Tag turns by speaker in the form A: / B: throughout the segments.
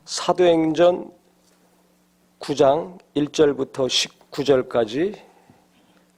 A: 사도행전 9장 1절부터 19절까지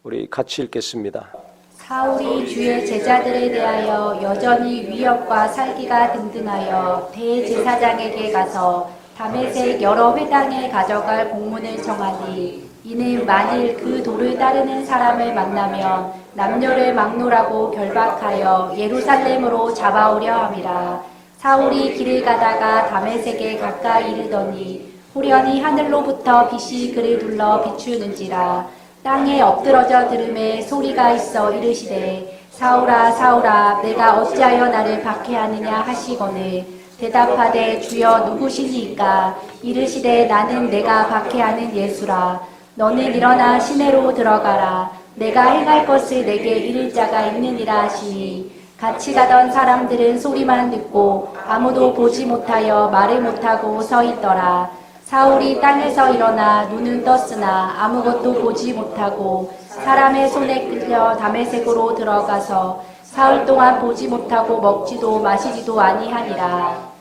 A: 우리 같이 읽겠습니다.
B: 사울이 주의 제자들에 대하여 여전히 위협과 살기가 등등하여 대제사장에게 가서 다메섹 여러 회당에 가져갈 공문을 청하니, 이는 만일 그 도를 따르는 사람을 만나면 남녀를 막론하고 결박하여 예루살렘으로 잡아오려 함이라. 사울이 길을 가다가 다메섹에 가까이 이르더니 호련히 하늘로부터 빛이 그를 둘러 비추는지라. 땅에 엎드러져 들음에 소리가 있어 이르시되, 사울아 사울아 내가 어찌하여 나를 박해하느냐 하시거늘, 대답하되 주여 누구시니까? 이르시되 나는 내가 박해하는 예수라. 너는 일어나 시내로 들어가라. 내가 행할 것을 내게 이를 자가 있느니라 하시니, 같이 가던 사람들은 소리만 듣고 아무도 보지 못하여 말을 못하고 서 있더라. 사울이 땅에서 일어나 눈은 떴으나 아무것도 보지 못하고 사람의 손에 끌려 다메섹으로 들어가서 사흘 동안 보지 못하고 먹지도 마시지도 아니하니라.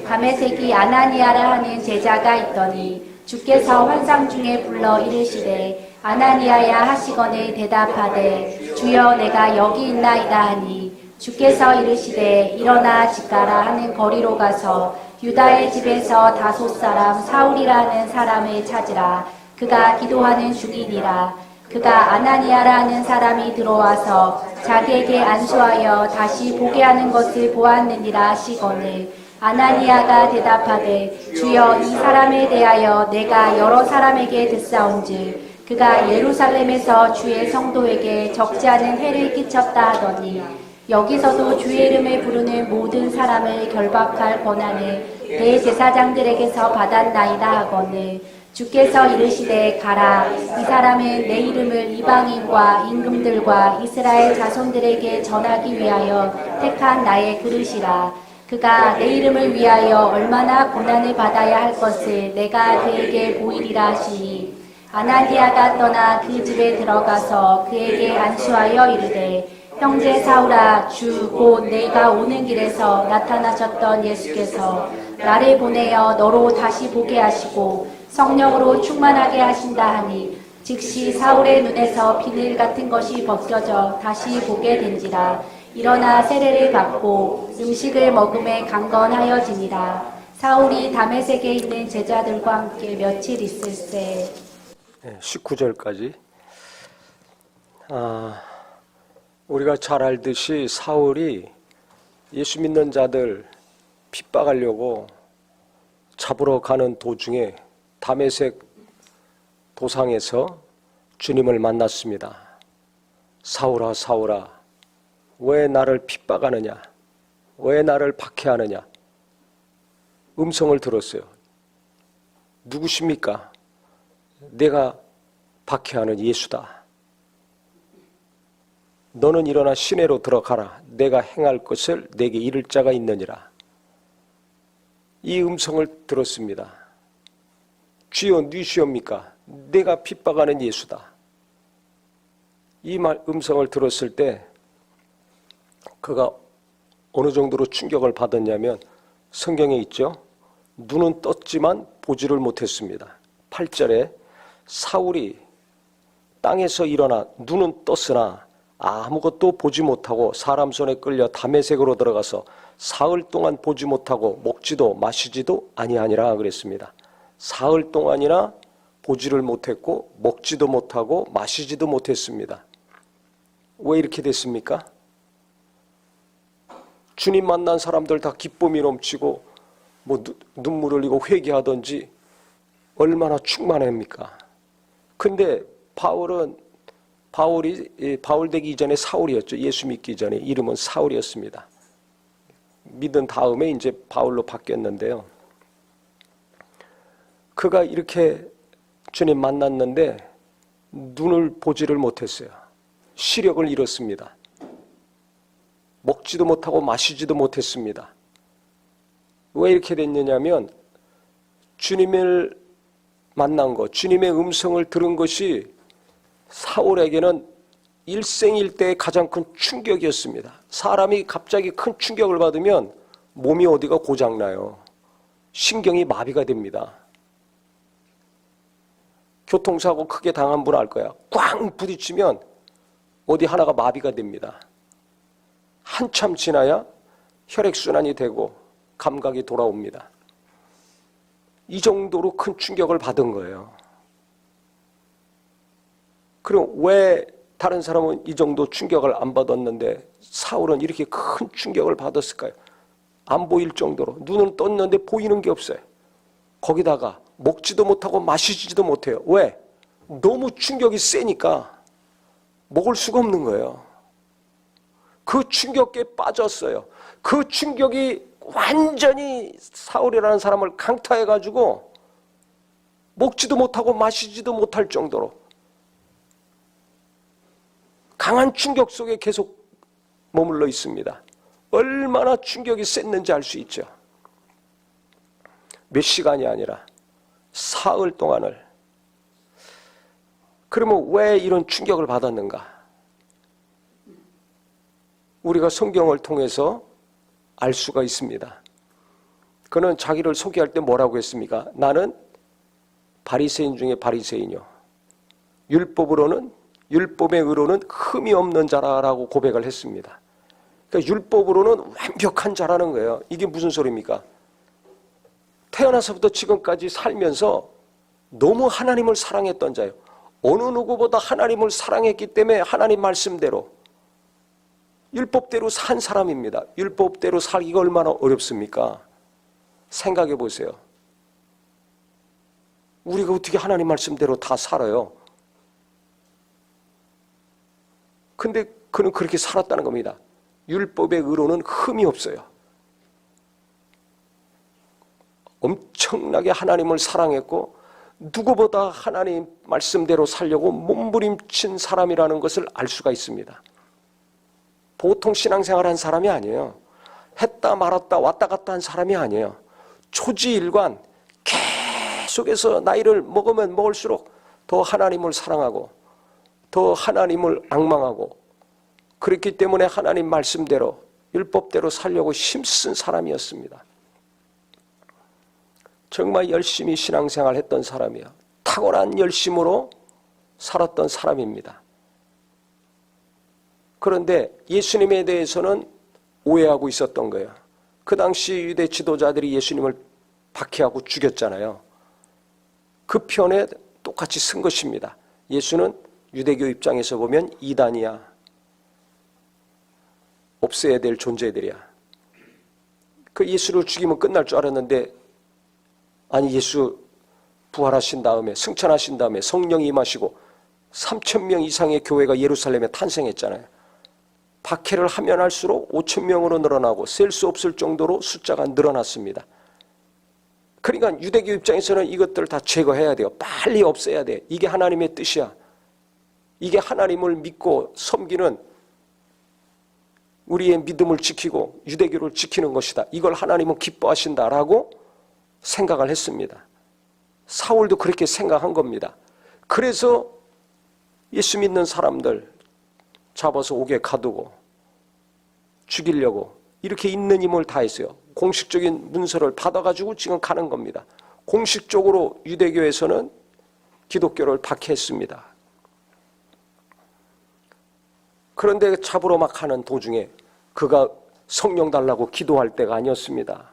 B: 다메섹이 아나니아라 하는 제자가 있더니 주께서 환상 중에 불러 이르시되, 아나니아야 하시거늘 대답하되 주여 내가 여기 있나이다 하니, 주께서 이르시되 일어나 집 가라 하는 거리로 가서 유다의 집에서 다소 사람 사울이라는 사람을 찾으라. 그가 기도하는 중이니라. 그가 아나니아라 하는 사람이 들어와서 자기에게 안수하여 다시 보게 하는 것을 보았느니라 하시거늘, 아나니아가 대답하되 주여 이 사람에 대하여 내가 여러 사람에게 듣사온즉 그가 예루살렘에서 주의 성도에게 적지 않은 해를 끼쳤다 하더니, 여기서도 주의 이름을 부르는 모든 사람을 결박할 권한을 대제사장들에게서 받았나이다 하거늘, 주께서 이르시되 가라. 이 사람은 내 이름을 이방인과 임금들과 이스라엘 자손들에게 전하기 위하여 택한 나의 그릇이라. 그가 내 이름을 위하여 얼마나 고난을 받아야 할 것을 내가 그에게 보이리라 하시니, 아나니아가 떠나 그 집에 들어가서 그에게 안수하여 이르되, 형제 사울아, 주 곧 내가 오는 길에서 나타나셨던 예수께서 나를 보내어 너로 다시 보게 하시고 성령으로 충만하게 하신다 하니, 즉시 사울의 눈에서 비늘 같은 것이 벗겨져 다시 보게 된지라. 일어나 세례를 받고 음식을 먹음에 강건하여지니라. 사울이 다메섹에 있는 제자들과 함께 며칠 있을세.
A: 19절까지. 우리가 잘 알듯이 사울이 예수 믿는 자들 핍박하려고 잡으러 가는 도중에 다메섹 도상에서 주님을 만났습니다. 사울아 사울아 왜 나를 핍박하느냐, 왜 나를 박해하느냐. 음성을 들었어요. 누구십니까? 내가 박해하는 예수다. 너는 일어나 시내로 들어가라. 내가 행할 것을 내게 이를 자가 있느니라. 이 음성을 들었습니다. 주여 누구시옵니까? 내가 핍박하는 예수다. 이 음성을 들었을 때 그가 어느 정도로 충격을 받았냐면, 성경에 있죠. 눈은 떴지만 보지를 못했습니다. 8절에 사울이 땅에서 일어나 눈은 떴으나 아무것도 보지 못하고 사람 손에 끌려 다메섹으로 들어가서 사흘 동안 보지 못하고 먹지도 마시지도 아니하니라 그랬습니다. 사흘 동안이나 보지를 못했고 먹지도 못하고 마시지도 못했습니다. 왜 이렇게 됐습니까? 주님 만난 사람들 다 기쁨이 넘치고 눈물 흘리고 회개하던지 얼마나 충만합니까? 근데 바울 되기 이전에 사울이었죠. 예수 믿기 전에 이름은 사울이었습니다. 믿은 다음에 이제 바울로 바뀌었는데요. 그가 이렇게 주님 만났는데 눈을 보지를 못했어요. 시력을 잃었습니다. 먹지도 못하고 마시지도 못했습니다. 왜 이렇게 됐느냐면 주님을 만난 것, 주님의 음성을 들은 것이 사울에게는 일생일대의 가장 큰 충격이었습니다. 사람이 갑자기 큰 충격을 받으면 몸이 어디가 고장나요. 신경이 마비가 됩니다. 교통사고 크게 당한 분 알 거야. 꽝 부딪히면 어디 하나가 마비가 됩니다. 한참 지나야 혈액순환이 되고 감각이 돌아옵니다. 이 정도로 큰 충격을 받은 거예요. 그럼 왜 다른 사람은 이 정도 충격을 안 받았는데 사울은 이렇게 큰 충격을 받았을까요? 안 보일 정도로. 눈은 떴는데 보이는 게 없어요. 거기다가 먹지도 못하고 마시지도 못해요. 왜? 너무 충격이 세니까 먹을 수가 없는 거예요. 그 충격에 빠졌어요. 그 충격이 완전히 사울이라는 사람을 강타해가지고 먹지도 못하고 마시지도 못할 정도로 강한 충격 속에 계속 머물러 있습니다. 얼마나 충격이 셌는지 알 수 있죠. 몇 시간이 아니라 사흘 동안을. 그러면 왜 이런 충격을 받았는가? 우리가 성경을 통해서 알 수가 있습니다. 그는 자기를 소개할 때 뭐라고 했습니까? 나는 바리새인 중에 바리새인이요. 율법의 의로는 흠이 없는 자라라고 고백을 했습니다. 그러니까 율법으로는 완벽한 자라는 거예요. 이게 무슨 소리입니까? 태어나서부터 지금까지 살면서 너무 하나님을 사랑했던 자예요. 어느 누구보다 하나님을 사랑했기 때문에 하나님 말씀대로 율법대로 산 사람입니다. 율법대로 살기가 얼마나 어렵습니까? 생각해 보세요. 우리가 어떻게 하나님 말씀대로 다 살아요? 근데 그는 그렇게 살았다는 겁니다. 율법의 의로는 흠이 없어요. 엄청나게 하나님을 사랑했고 누구보다 하나님 말씀대로 살려고 몸부림친 사람이라는 것을 알 수가 있습니다. 보통 신앙생활한 사람이 아니에요. 했다 말았다 왔다 갔다 한 사람이 아니에요. 초지일관 계속해서 나이를 먹으면 먹을수록 더 하나님을 사랑하고 더 하나님을 앙망하고 그렇기 때문에 하나님 말씀대로 율법대로 살려고 힘쓴 사람이었습니다. 정말 열심히 신앙생활 했던 사람이야. 탁월한 열심으로 살았던 사람입니다. 그런데 예수님에 대해서는 오해하고 있었던 거예요. 그 당시 유대 지도자들이 예수님을 박해하고 죽였잖아요. 그 편에 똑같이 쓴 것입니다. 예수는 유대교 입장에서 보면 이단이야. 없애야 될 존재들이야. 그 예수를 죽이면 끝날 줄 알았는데 아니 예수 부활하신 다음에 승천하신 다음에 성령이 임하시고 3,000명 이상의 교회가 예루살렘에 탄생했잖아요. 박해를 하면 할수록 5,000명으로 늘어나고 셀 수 없을 정도로 숫자가 늘어났습니다. 그러니까 유대교 입장에서는 이것들을 다 제거해야 돼요. 빨리 없애야 돼. 이게 하나님의 뜻이야. 이게 하나님을 믿고 섬기는 우리의 믿음을 지키고 유대교를 지키는 것이다. 이걸 하나님은 기뻐하신다라고 생각을 했습니다. 사울도 그렇게 생각한 겁니다. 그래서 예수 믿는 사람들 잡아서 옥에 가두고 죽이려고 이렇게 있는 힘을 다했어요. 공식적인 문서를 받아가지고 지금 가는 겁니다. 공식적으로 유대교에서는 기독교를 박해했습니다. 그런데 잡으러 막 하는 도중에 그가 성령 달라고 기도할 때가 아니었습니다.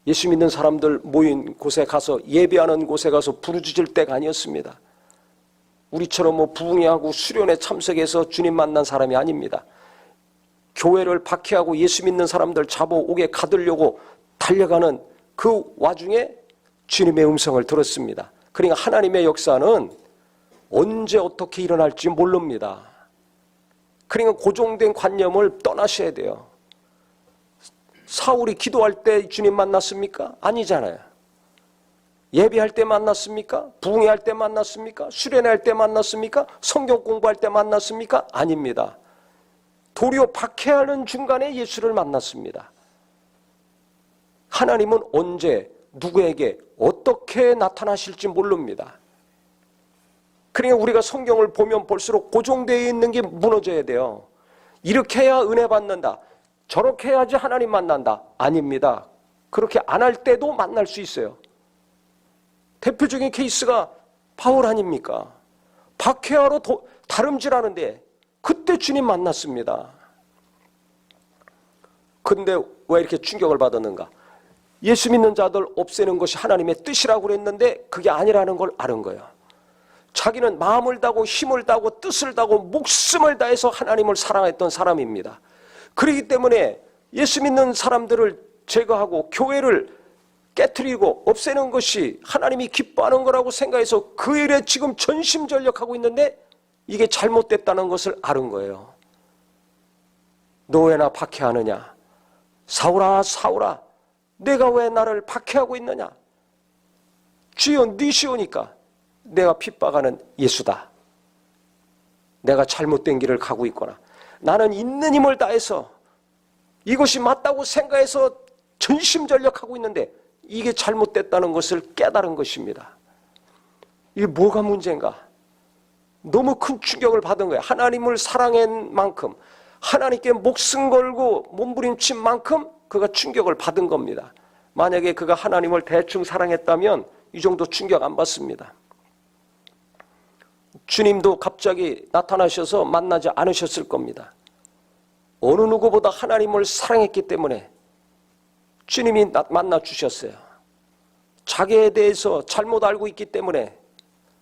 A: 예수 믿는 사람들 모인 곳에 가서 예배하는 곳에 가서 부르짖을 때가 아니었습니다. 우리처럼 부흥회하고 수련회 참석해서 주님 만난 사람이 아닙니다. 교회를 박해하고 예수 믿는 사람들 잡아 옥에 가두려고 달려가는 그 와중에 주님의 음성을 들었습니다. 그러니까 하나님의 역사는 언제 어떻게 일어날지 모릅니다. 그러니까 고정된 관념을 떠나셔야 돼요. 사울이 기도할 때 주님 만났습니까? 아니잖아요. 예배할 때 만났습니까? 부흥회할 때 만났습니까? 수련회할 때 만났습니까? 성경 공부할 때 만났습니까? 아닙니다. 도리어 박해하는 중간에 예수를 만났습니다. 하나님은 언제 누구에게 어떻게 나타나실지 모릅니다. 그러니까 우리가 성경을 보면 볼수록 고정되어 있는 게 무너져야 돼요. 이렇게 해야 은혜 받는다. 저렇게 해야지 하나님 만난다. 아닙니다. 그렇게 안 할 때도 만날 수 있어요. 대표적인 케이스가 바울 아닙니까? 박해하러 다름질하는데 그때 주님 만났습니다. 그런데 왜 이렇게 충격을 받았는가? 예수 믿는 자들 없애는 것이 하나님의 뜻이라고 그랬는데 그게 아니라는 걸 아는 거예요. 자기는 마음을 다하고 힘을 다하고 뜻을 다하고 목숨을 다해서 하나님을 사랑했던 사람입니다. 그렇기 때문에 예수 믿는 사람들을 제거하고 교회를 깨트리고 없애는 것이 하나님이 기뻐하는 거라고 생각해서 그 일에 지금 전심전력하고 있는데 이게 잘못됐다는 것을 아는 거예요. 너 왜 나 박해하느냐? 사울아 사울아 내가 왜 나를 박해하고 있느냐? 주여 네 시오니까 내가 핍박하는 예수다. 내가 잘못된 길을 가고 있거나 나는 있는 힘을 다해서 이것이 맞다고 생각해서 전심전력하고 있는데 이게 잘못됐다는 것을 깨달은 것입니다. 이게 뭐가 문제인가? 너무 큰 충격을 받은 거예요. 하나님을 사랑한 만큼 하나님께 목숨 걸고 몸부림친 만큼 그가 충격을 받은 겁니다. 만약에 그가 하나님을 대충 사랑했다면 이 정도 충격 안 받습니다. 주님도 갑자기 나타나셔서 만나지 않으셨을 겁니다. 어느 누구보다 하나님을 사랑했기 때문에 주님이 만나 주셨어요. 자기에 대해서 잘못 알고 있기 때문에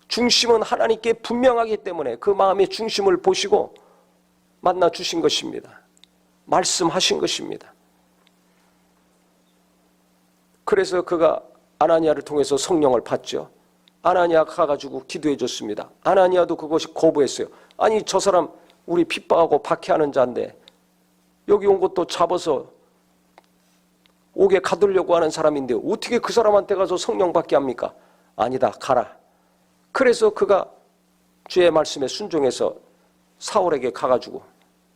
A: 중심은 하나님께 분명하기 때문에 그 마음의 중심을 보시고 만나 주신 것입니다. 말씀하신 것입니다. 그래서 그가 아나니아를 통해서 성령을 받죠. 아나니아가 가가지고 기도해 줬습니다. 아나니아도 그것이 거부했어요. 아니 저 사람 우리 핍박하고 박해하는 자인데 여기 온 것도 잡아서 옥에 가두려고 하는 사람인데 어떻게 그 사람한테 가서 성령 받게 합니까? 아니다 가라. 그래서 그가 주의 말씀에 순종해서 사울에게 가가지고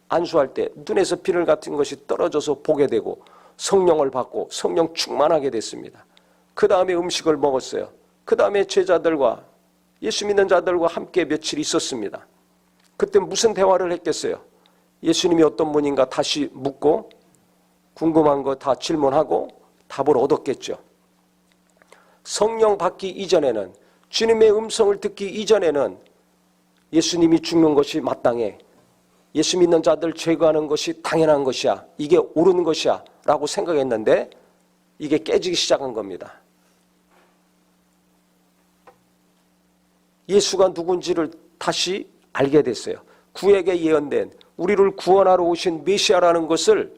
A: 안수할 때 눈에서 비늘 같은 것이 떨어져서 보게 되고 성령을 받고 성령 충만하게 됐습니다. 그 다음에 음식을 먹었어요. 그 다음에 제자들과 예수 믿는 자들과 함께 며칠 있었습니다. 그때 무슨 대화를 했겠어요? 예수님이 어떤 분인가 다시 묻고 궁금한 거 다 질문하고 답을 얻었겠죠. 성령 받기 이전에는 주님의 음성을 듣기 이전에는 예수님이 죽는 것이 마땅해. 예수 믿는 자들 제거하는 것이 당연한 것이야. 이게 옳은 것이야 라고 생각했는데 이게 깨지기 시작한 겁니다. 예수가 누군지를 다시 알게 됐어요. 구약에 예언된 우리를 구원하러 오신 메시아라는 것을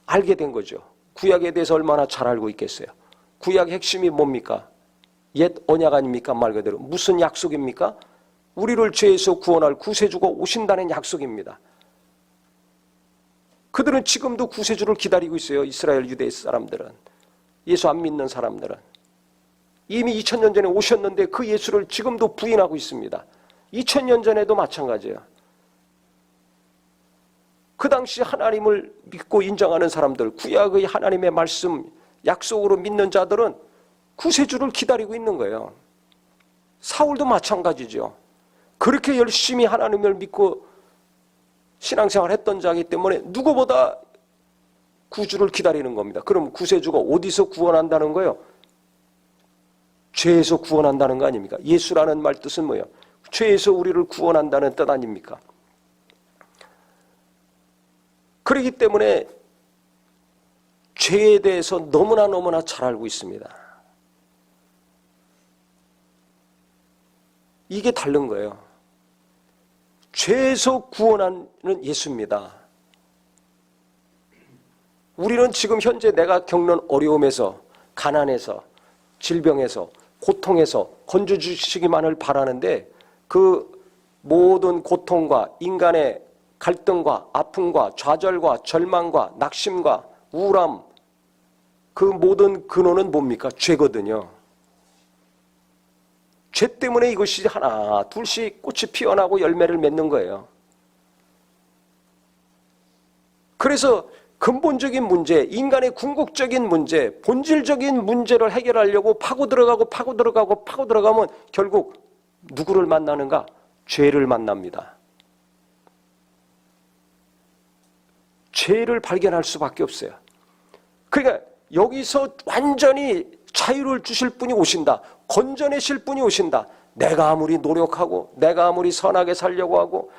A: 알게 된 거죠. 구약에 대해서 얼마나 잘 알고 있겠어요. 구약의 핵심이 뭡니까? 옛 언약 아닙니까? 말 그대로 무슨 약속입니까? 우리를 죄에서 구원할 구세주가 오신다는 약속입니다. 그들은 지금도 구세주를 기다리고 있어요. 이스라엘 유대 사람들은. 예수 안 믿는 사람들은. 이미 2000년 전에 오셨는데 그 예수를 지금도 부인하고 있습니다. 2000년 전에도 마찬가지예요. 그 당시 하나님을 믿고 인정하는 사람들, 구약의 하나님의 말씀, 약속으로 믿는 자들은 구세주를 기다리고 있는 거예요. 사울도 마찬가지죠. 그렇게 열심히 하나님을 믿고 신앙생활을 했던 자이기 때문에 누구보다 구주를 기다리는 겁니다. 그럼 구세주가 어디서 구원한다는 거예요? 죄에서 구원한다는 거 아닙니까? 예수라는 말 뜻은 뭐예요? 죄에서 우리를 구원한다는 뜻 아닙니까? 그렇기 때문에 죄에 대해서 너무나 잘 알고 있습니다. 이게 다른 거예요. 죄에서 구원하는 예수입니다. 우리는 지금 현재 내가 겪는 어려움에서, 가난에서, 질병에서, 고통에서 건져주시기만을 바라는데 그 모든 고통과 인간의 갈등과 아픔과 좌절과 절망과 낙심과 우울함, 그 모든 근원은 뭡니까? 죄거든요. 죄 때문에 이것이 하나 둘씩 꽃이 피어나고 열매를 맺는 거예요. 그래서 근본적인 문제, 인간의 궁극적인 문제, 본질적인 문제를 해결하려고 파고 들어가면 결국 누구를 만나는가? 죄를 만납니다. 죄를 발견할 수밖에 없어요. 그러니까 여기서 완전히 자유를 주실 분이 오신다. 건져내실 분이 오신다. 내가 아무리 노력하고 내가 아무리 선하게 살려고 하고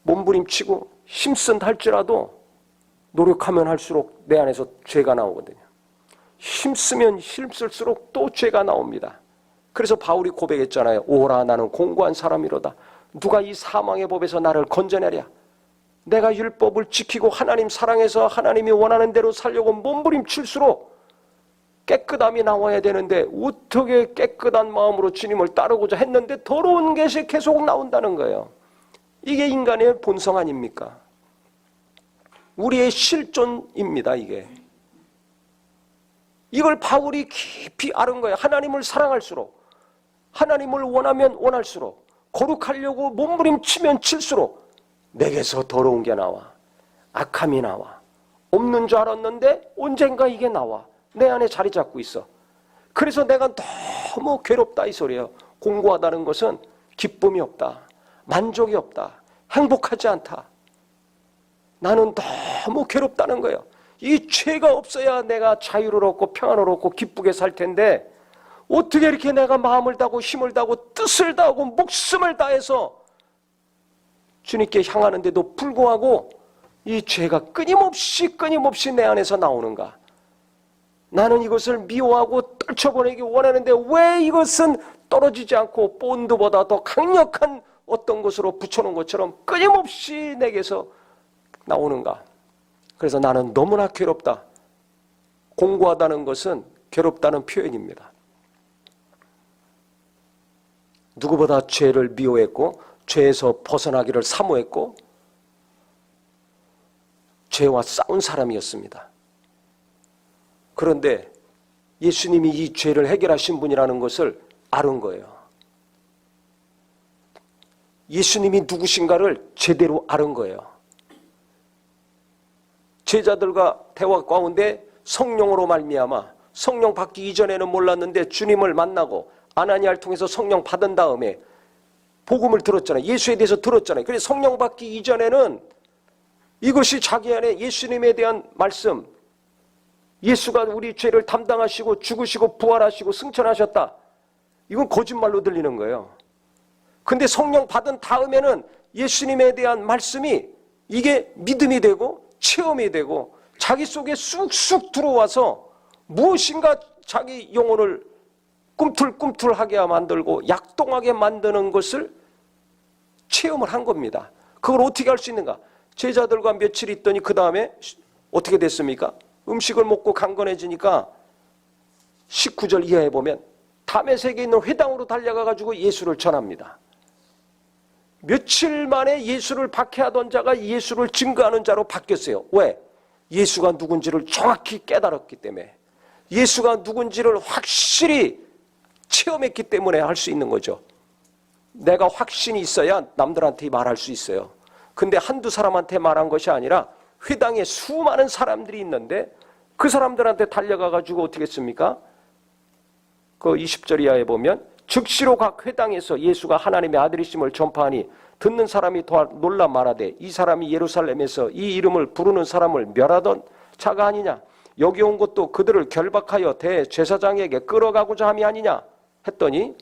A: 몸부림치고 힘쓴다 할지라도 노력하면 할수록 내 안에서 죄가 나오거든요. 힘쓰면 힘쓸수록 또 죄가 나옵니다. 그래서 바울이 고백했잖아요. 오라 나는 공고한 사람이로다. 누가 이 사망의 법에서 나를 건져내랴. 내가 율법을 지키고 하나님 사랑해서 하나님이 원하는 대로 살려고 몸부림칠수록 깨끗함이 나와야 되는데 어떻게 깨끗한 마음으로 주님을 따르고자 했는데 더러운 것이 계속 나온다는 거예요. 이게 인간의 본성 아닙니까? 우리의 실존입니다. 이걸 바울이 깊이 아는 거예요. 하나님을 사랑할수록, 하나님을 원하면 원할수록, 거룩하려고 몸부림치면 칠수록 내게서 더러운 게 나와, 악함이 나와. 없는 줄 알았는데 언젠가 이게 나와. 내 안에 자리 잡고 있어. 그래서 내가 너무 괴롭다 이 소리예요. 공고하다는 것은 기쁨이 없다, 만족이 없다, 행복하지 않다. 나는 너무 괴롭다는 거예요. 이 죄가 없어야 내가 자유를 얻고 평안을 얻고 기쁘게 살 텐데 어떻게 이렇게 내가 마음을 다하고 힘을 다하고 뜻을 다하고 목숨을 다해서 주님께 향하는데도 불구하고 이 죄가 끊임없이 내 안에서 나오는가? 나는 이것을 미워하고 떨쳐보내기 원하는데 왜 이것은 떨어지지 않고 본드보다 더 강력한 어떤 것으로 붙여놓은 것처럼 끊임없이 내게서 나오는가? 그래서 나는 너무나 괴롭다. 공고하다는 것은 괴롭다는 표현입니다. 누구보다 죄를 미워했고 죄에서 벗어나기를 사모했고 죄와 싸운 사람이었습니다. 그런데 예수님이 이 죄를 해결하신 분이라는 것을 아는 거예요. 예수님이 누구신가를 제대로 아는 거예요. 제자들과 대화 가운데 성령으로 말미암아, 성령 받기 이전에는 몰랐는데 주님을 만나고 아나니아를 통해서 성령 받은 다음에 복음을 들었잖아요. 예수에 대해서 들었잖아요. 그래서 성령 받기 이전에는 이것이 자기 안에 예수님에 대한 말씀, 예수가 우리 죄를 담당하시고 죽으시고 부활하시고 승천하셨다, 이건 거짓말로 들리는 거예요. 근데 성령 받은 다음에는 예수님에 대한 말씀이 이게 믿음이 되고 체험이 되고 자기 속에 쑥쑥 들어와서 무엇인가 자기 영혼을 꿈틀꿈틀하게 만들고 약동하게 만드는 것을 체험을 한 겁니다. 그걸 어떻게 할 수 있는가? 제자들과 며칠 있더니 그 다음에 어떻게 됐습니까? 음식을 먹고 강건해지니까 19절 이하에 보면 다메섹에 있는 회당으로 달려가가지고 예수를 전합니다. 며칠 만에 예수를 박해하던 자가 예수를 증거하는 자로 바뀌었어요. 왜? 예수가 누군지를 정확히 깨달았기 때문에, 예수가 누군지를 확실히 체험했기 때문에 할 수 있는 거죠. 내가 확신이 있어야 남들한테 말할 수 있어요. 근데 한두 사람한테 말한 것이 아니라 회당에 수많은 사람들이 있는데 그 사람들한테 달려가가지고 어떻게 했습니까? 그 20절 이하에 보면 즉시로 각 회당에서 예수가 하나님의 아들이심을 전파하니 듣는 사람이 더 놀라 말하되 이 사람이 예루살렘에서 이 이름을 부르는 사람을 멸하던 자가 아니냐? 여기 온 것도 그들을 결박하여 대제사장에게 끌어가고자 함이 아니냐? 했더니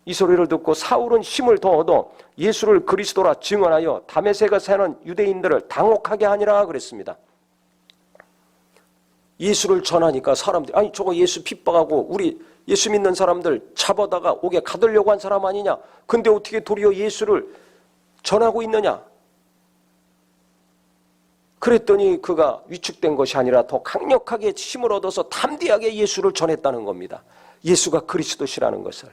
A: 이 소리를 듣고 사울은 힘을 더 얻어 예수를 그리스도라 증언하여 다메섹에 사는 유대인들을 당혹하게 하니라 그랬습니다. 예수를 전하니까 사람들이 아니 저거 예수 핍박하고 우리 예수 믿는 사람들 잡아다가 옥에 가두려고 한 사람 아니냐? 근데 어떻게 도리어 예수를 전하고 있느냐? 그랬더니 그가 위축된 것이 아니라 더 강력하게 힘을 얻어서 담대하게 예수를 전했다는 겁니다. 예수가 그리스도시라는 것을.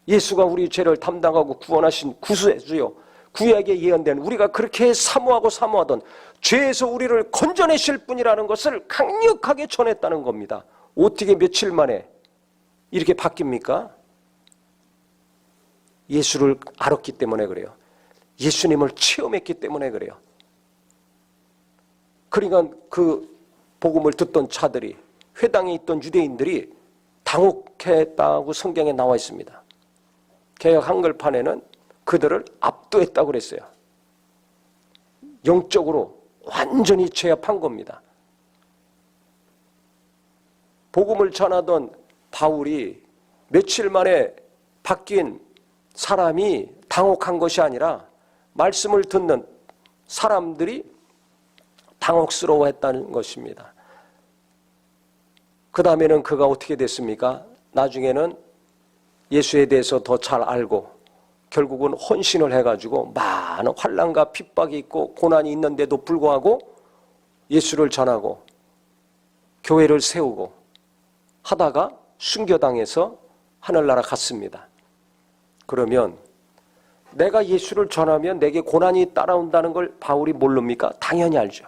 A: 예수가 우리 죄를 담당하고 구원하신 구세주요, 구약에 예언된 우리가 그렇게 사모하던 죄에서 우리를 건져내실 분이라는 것을 강력하게 전했다는 겁니다. 어떻게 며칠 만에 이렇게 바뀝니까? 예수를 알았기 때문에 그래요. 예수님을 체험했기 때문에 그래요. 그러니까 그 복음을 듣던 자들이, 회당에 있던 유대인들이 당혹했다고 성경에 나와 있습니다. 개역 한글판에는 그들을 압도했다고 그랬어요. 영적으로 완전히 제압한 겁니다. 복음을 전하던 바울이 며칠 만에 바뀐 사람이 당혹한 것이 아니라 말씀을 듣는 사람들이 당혹스러워했다는 것입니다. 그 다음에는 그가 어떻게 됐습니까? 나중에는 예수에 대해서 더 잘 알고 결국은 헌신을 해가지고 많은 환난과 핍박이 있고 고난이 있는데도 불구하고 예수를 전하고 교회를 세우고 하다가 순교당해서 하늘나라 갔습니다. 그러면 내가 예수를 전하면 내게 고난이 따라온다는 걸 바울이 모릅니까? 당연히 알죠.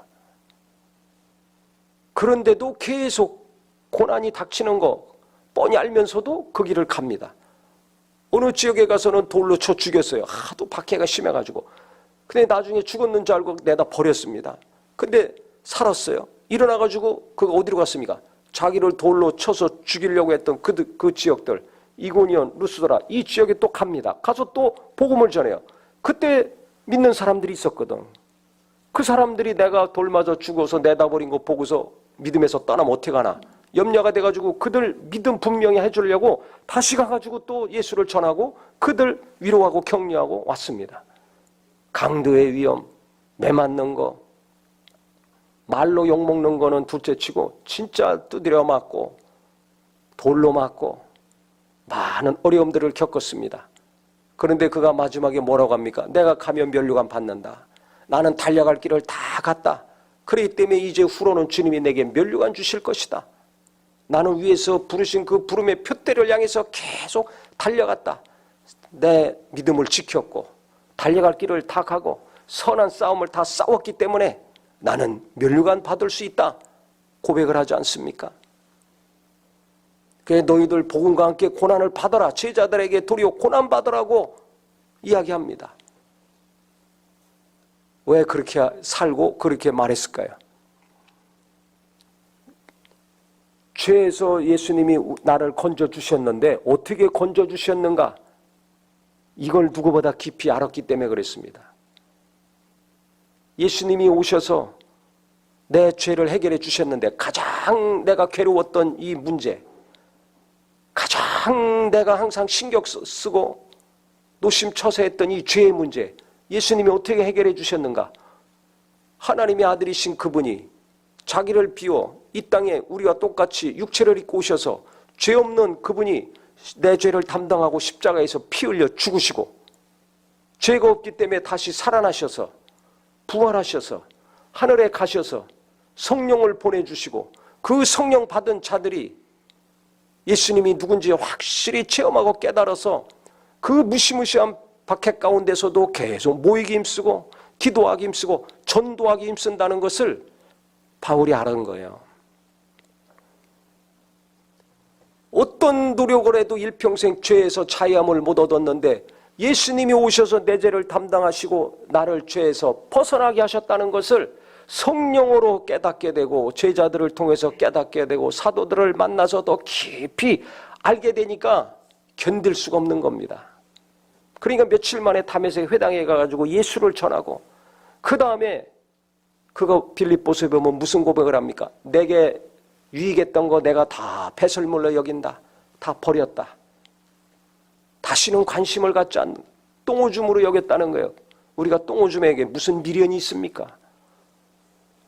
A: 그런데도 계속 고난이 닥치는 거 뻔히 알면서도 그 길을 갑니다. 어느 지역에 가서는 돌로 쳐 죽였어요. 하도 박해가 심해가지고. 근데 나중에 죽었는 줄 알고 내다 버렸습니다. 근데 살았어요. 일어나가지고 그가 어디로 갔습니까? 자기를 돌로 쳐서 죽이려고 했던 그 지역들, 이고니온, 루스드라, 이 지역에 또 갑니다. 가서 또 복음을 전해요. 그때 믿는 사람들이 있었거든. 그 사람들이 내가 돌 맞아 죽어서 내다버린 거 보고서 믿음에서 떠나면 어떻게 가나. 염려가 돼가지고 그들 믿음 분명히 해주려고 다시 가가지고 또 예수를 전하고 그들 위로하고 격려하고 왔습니다. 강도의 위험, 매 맞는 거, 말로 욕먹는 거는 둘째치고 진짜 두드려 맞고 돌로 맞고 많은 어려움들을 겪었습니다. 그런데 그가 마지막에 뭐라고 합니까? 내가 가면 면류관 받는다. 나는 달려갈 길을 다 갔다. 그렇기 때문에 이제 후로는 주님이 내게 면류관 주실 것이다. 나는 위에서 부르신 그 부름의 표대를 향해서 계속 달려갔다. 내 믿음을 지켰고 달려갈 길을 다 가고 선한 싸움을 다 싸웠기 때문에 나는 면류관 받을 수 있다. 고백을 하지 않습니까? 그래 너희들 복음과 함께 고난을 받아라. 제자들에게 도리어 고난 받으라고 이야기합니다. 왜 그렇게 살고 그렇게 말했을까요? 죄에서 예수님이 나를 건져주셨는데 어떻게 건져주셨는가? 이걸 누구보다 깊이 알았기 때문에 그랬습니다. 예수님이 오셔서 내 죄를 해결해 주셨는데 가장 내가 괴로웠던 이 문제, 가장 내가 항상 신경 쓰고 노심초사했던 이 죄의 문제, 예수님이 어떻게 해결해 주셨는가? 하나님의 아들이신 그분이 자기를 비워 이 땅에 우리와 똑같이 육체를 입고 오셔서 죄 없는 그분이 내 죄를 담당하고 십자가에서 피 흘려 죽으시고 죄가 없기 때문에 다시 살아나셔서 부활하셔서 하늘에 가셔서 성령을 보내주시고 그 성령 받은 자들이 예수님이 누군지 확실히 체험하고 깨달아서 그 무시무시한 박해 가운데서도 계속 모이기 힘쓰고 기도하기 힘쓰고 전도하기 힘쓴다는 것을 바울이 알은 거예요. 어떤 노력을 해도 일평생 죄에서 자유함을 못 얻었는데 예수님이 오셔서 내 죄를 담당하시고 나를 죄에서 벗어나게 하셨다는 것을 성령으로 깨닫게 되고 제자들을 통해서 깨닫게 되고 사도들을 만나서 더 깊이 알게 되니까 견딜 수가 없는 겁니다. 그러니까 며칠 만에 다메섹 회당에 가가지고 예수를 전하고 그 다음에 그거 빌립보서에 보면 무슨 고백을 합니까? 내게 유익했던 거 내가 다 배설물로 여긴다. 다 버렸다. 다시는 관심을 갖지 않는 똥오줌으로 여겼다는 거예요. 우리가 똥오줌에게 무슨 미련이 있습니까?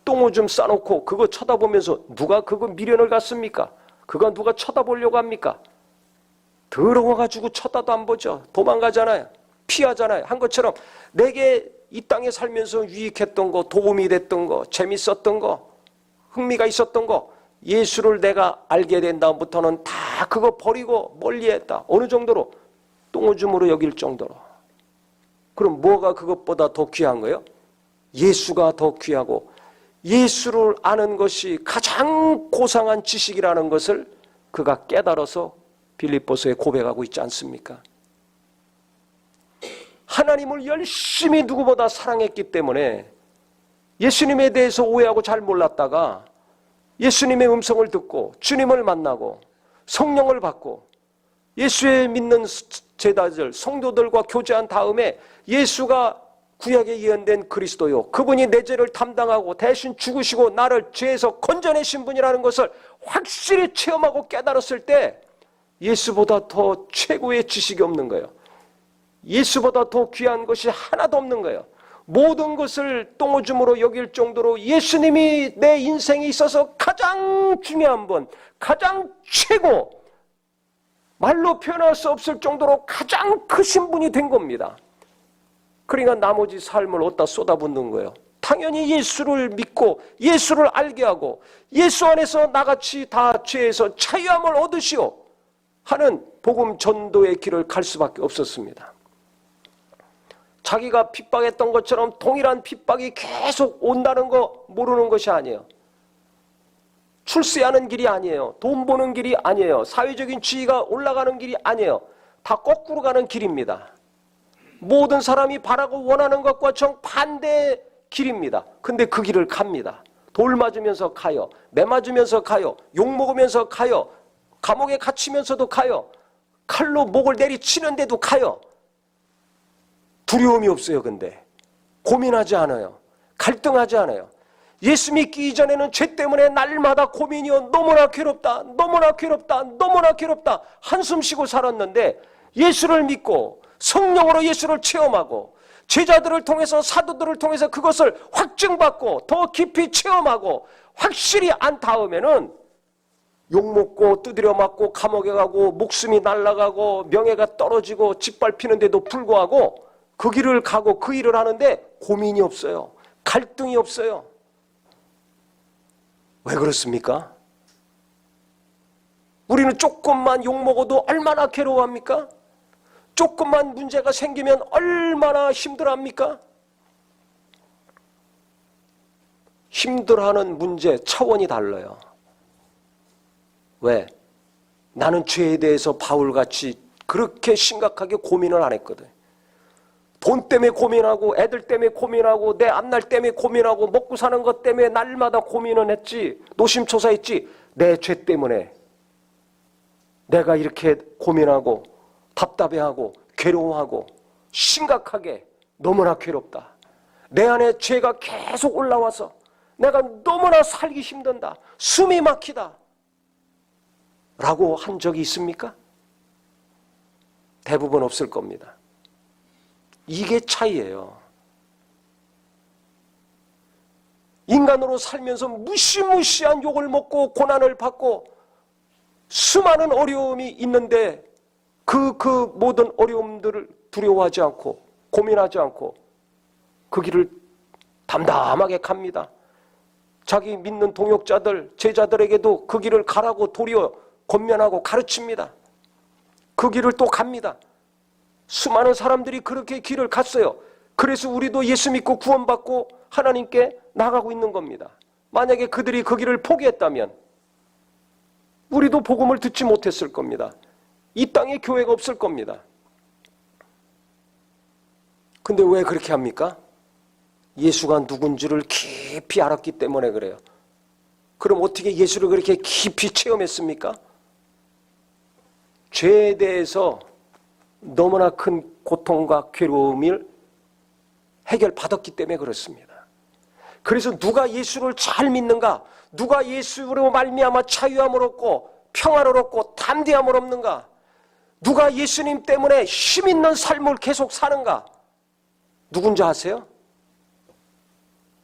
A: 똥오줌 싸놓고 그거 쳐다보면서 누가 그거 미련을 갖습니까? 그거 누가 쳐다보려고 합니까? 더러워가지고 쳐다도 안 보죠. 도망가잖아요. 피하잖아요. 한 것처럼 내게 이 땅에 살면서 유익했던 거, 도움이 됐던 거, 재밌었던 거, 흥미가 있었던 거, 예수를 내가 알게 된 다음부터는 다 그거 버리고 멀리했다. 어느 정도로? 똥오줌으로 여길 정도로. 그럼 뭐가 그것보다 더 귀한 거예요? 예수가 더 귀하고 예수를 아는 것이 가장 고상한 지식이라는 것을 그가 깨달아서 빌립보서에 고백하고 있지 않습니까? 하나님을 열심히 누구보다 사랑했기 때문에 예수님에 대해서 오해하고 잘 몰랐다가 예수님의 음성을 듣고 주님을 만나고 성령을 받고 예수의 믿는 제자들, 성도들과 교제한 다음에 예수가 구약에 예언된 그리스도요, 그분이 내 죄를 담당하고 대신 죽으시고 나를 죄에서 건져내신 분이라는 것을 확실히 체험하고 깨달았을 때 예수보다 더 최고의 지식이 없는 거예요. 예수보다 더 귀한 것이 하나도 없는 거예요. 모든 것을 똥오줌으로 여길 정도로 예수님이 내 인생에 있어서 가장 중요한 분, 가장 최고, 말로 표현할 수 없을 정도로 가장 크신 분이 된 겁니다. 그러니까 나머지 삶을 어디다 쏟아붓는 거예요. 당연히 예수를 믿고 예수를 알게 하고 예수 안에서 나같이 다 죄에서 자유함을 얻으시오 하는 복음 전도의 길을 갈 수밖에 없었습니다. 자기가 핍박했던 것처럼 동일한 핍박이 계속 온다는 거 모르는 것이 아니에요. 출세하는 길이 아니에요. 돈 버는 길이 아니에요. 사회적인 지위가 올라가는 길이 아니에요. 다 거꾸로 가는 길입니다. 모든 사람이 바라고 원하는 것과 정반대의 길입니다. 근데 그 길을 갑니다. 돌 맞으면서 가요. 매 맞으면서 가요. 욕 먹으면서 가요. 감옥에 갇히면서도 가요. 칼로 목을 내리치는데도 가요. 두려움이 없어요. 근데 고민하지 않아요. 갈등하지 않아요. 예수 믿기 이전에는 죄 때문에 날마다 고민이요, 너무나 괴롭다, 너무나 괴롭다, 너무나 괴롭다 한숨 쉬고 살았는데 예수를 믿고 성령으로 예수를 체험하고 제자들을 통해서, 사도들을 통해서 그것을 확증받고 더 깊이 체험하고 확실히 안 닿으면은 욕먹고 두드려 맞고 감옥에 가고 목숨이 날아가고 명예가 떨어지고 짓밟히는데도 불구하고 그 길을 가고 그 일을 하는데 고민이 없어요. 갈등이 없어요. 왜 그렇습니까? 우리는 조금만 욕먹어도 얼마나 괴로워합니까? 조금만 문제가 생기면 얼마나 힘들어합니까? 힘들어하는 문제 차원이 달라요. 왜? 나는 죄에 대해서 바울같이 그렇게 심각하게 고민을 안 했거든. 돈 때문에 고민하고 애들 때문에 고민하고 내 앞날 때문에 고민하고 먹고 사는 것 때문에 날마다 고민은 했지. 노심초사했지. 내 죄 때문에 내가 이렇게 고민하고 답답해하고 괴로워하고 심각하게 너무나 괴롭다. 내 안에 죄가 계속 올라와서 내가 너무나 살기 힘든다. 숨이 막히다. 라고 한 적이 있습니까? 대부분 없을 겁니다. 이게 차이예요. 인간으로 살면서 무시무시한 욕을 먹고 고난을 받고 수많은 어려움이 있는데 그 모든 어려움들을 두려워하지 않고 고민하지 않고 그 길을 담담하게 갑니다. 자기 믿는 동역자들, 제자들에게도 그 길을 가라고 도리어 권면하고 가르칩니다. 그 길을 또 갑니다. 수많은 사람들이 그렇게 길을 갔어요. 그래서 우리도 예수 믿고 구원받고 하나님께 나가고 있는 겁니다. 만약에 그들이 그 길을 포기했다면 우리도 복음을 듣지 못했을 겁니다. 이 땅에 교회가 없을 겁니다. 근데 왜 그렇게 합니까? 예수가 누군지를 깊이 알았기 때문에 그래요. 그럼 어떻게 예수를 그렇게 깊이 체험했습니까? 죄에 대해서 너무나 큰 고통과 괴로움을 해결받았기 때문에 그렇습니다. 그래서 누가 예수를 잘 믿는가? 누가 예수로 말미암아 자유함을 얻고 평화를 얻고 담대함을 얻는가? 누가 예수님 때문에 힘 있는 삶을 계속 사는가? 누군지 아세요?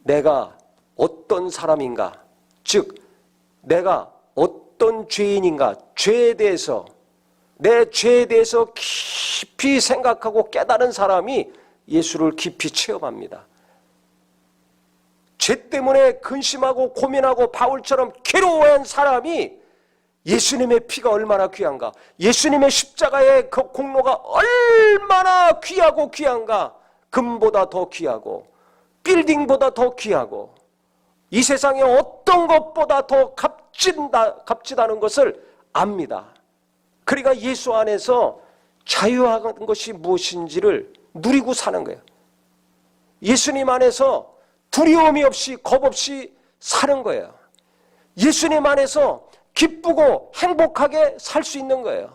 A: 내가 어떤 사람인가? 즉 내가 어떤 죄인인가? 죄에 대해서 내 죄에 대해서 깊이 생각하고 깨달은 사람이 예수를 깊이 체험합니다. 죄 때문에 근심하고 고민하고 바울처럼 괴로워한 사람이 예수님의 피가 얼마나 귀한가, 예수님의 십자가의 그 공로가 얼마나 귀하고 귀한가, 금보다 더 귀하고 빌딩보다 더 귀하고 이 세상에 어떤 것보다 더 값지다는 것을 압니다. 그러니까 예수 안에서 자유한 것이 무엇인지를 누리고 사는 거예요. 예수님 안에서 두려움이 없이 겁 없이 사는 거예요. 예수님 안에서 기쁘고 행복하게 살 수 있는 거예요.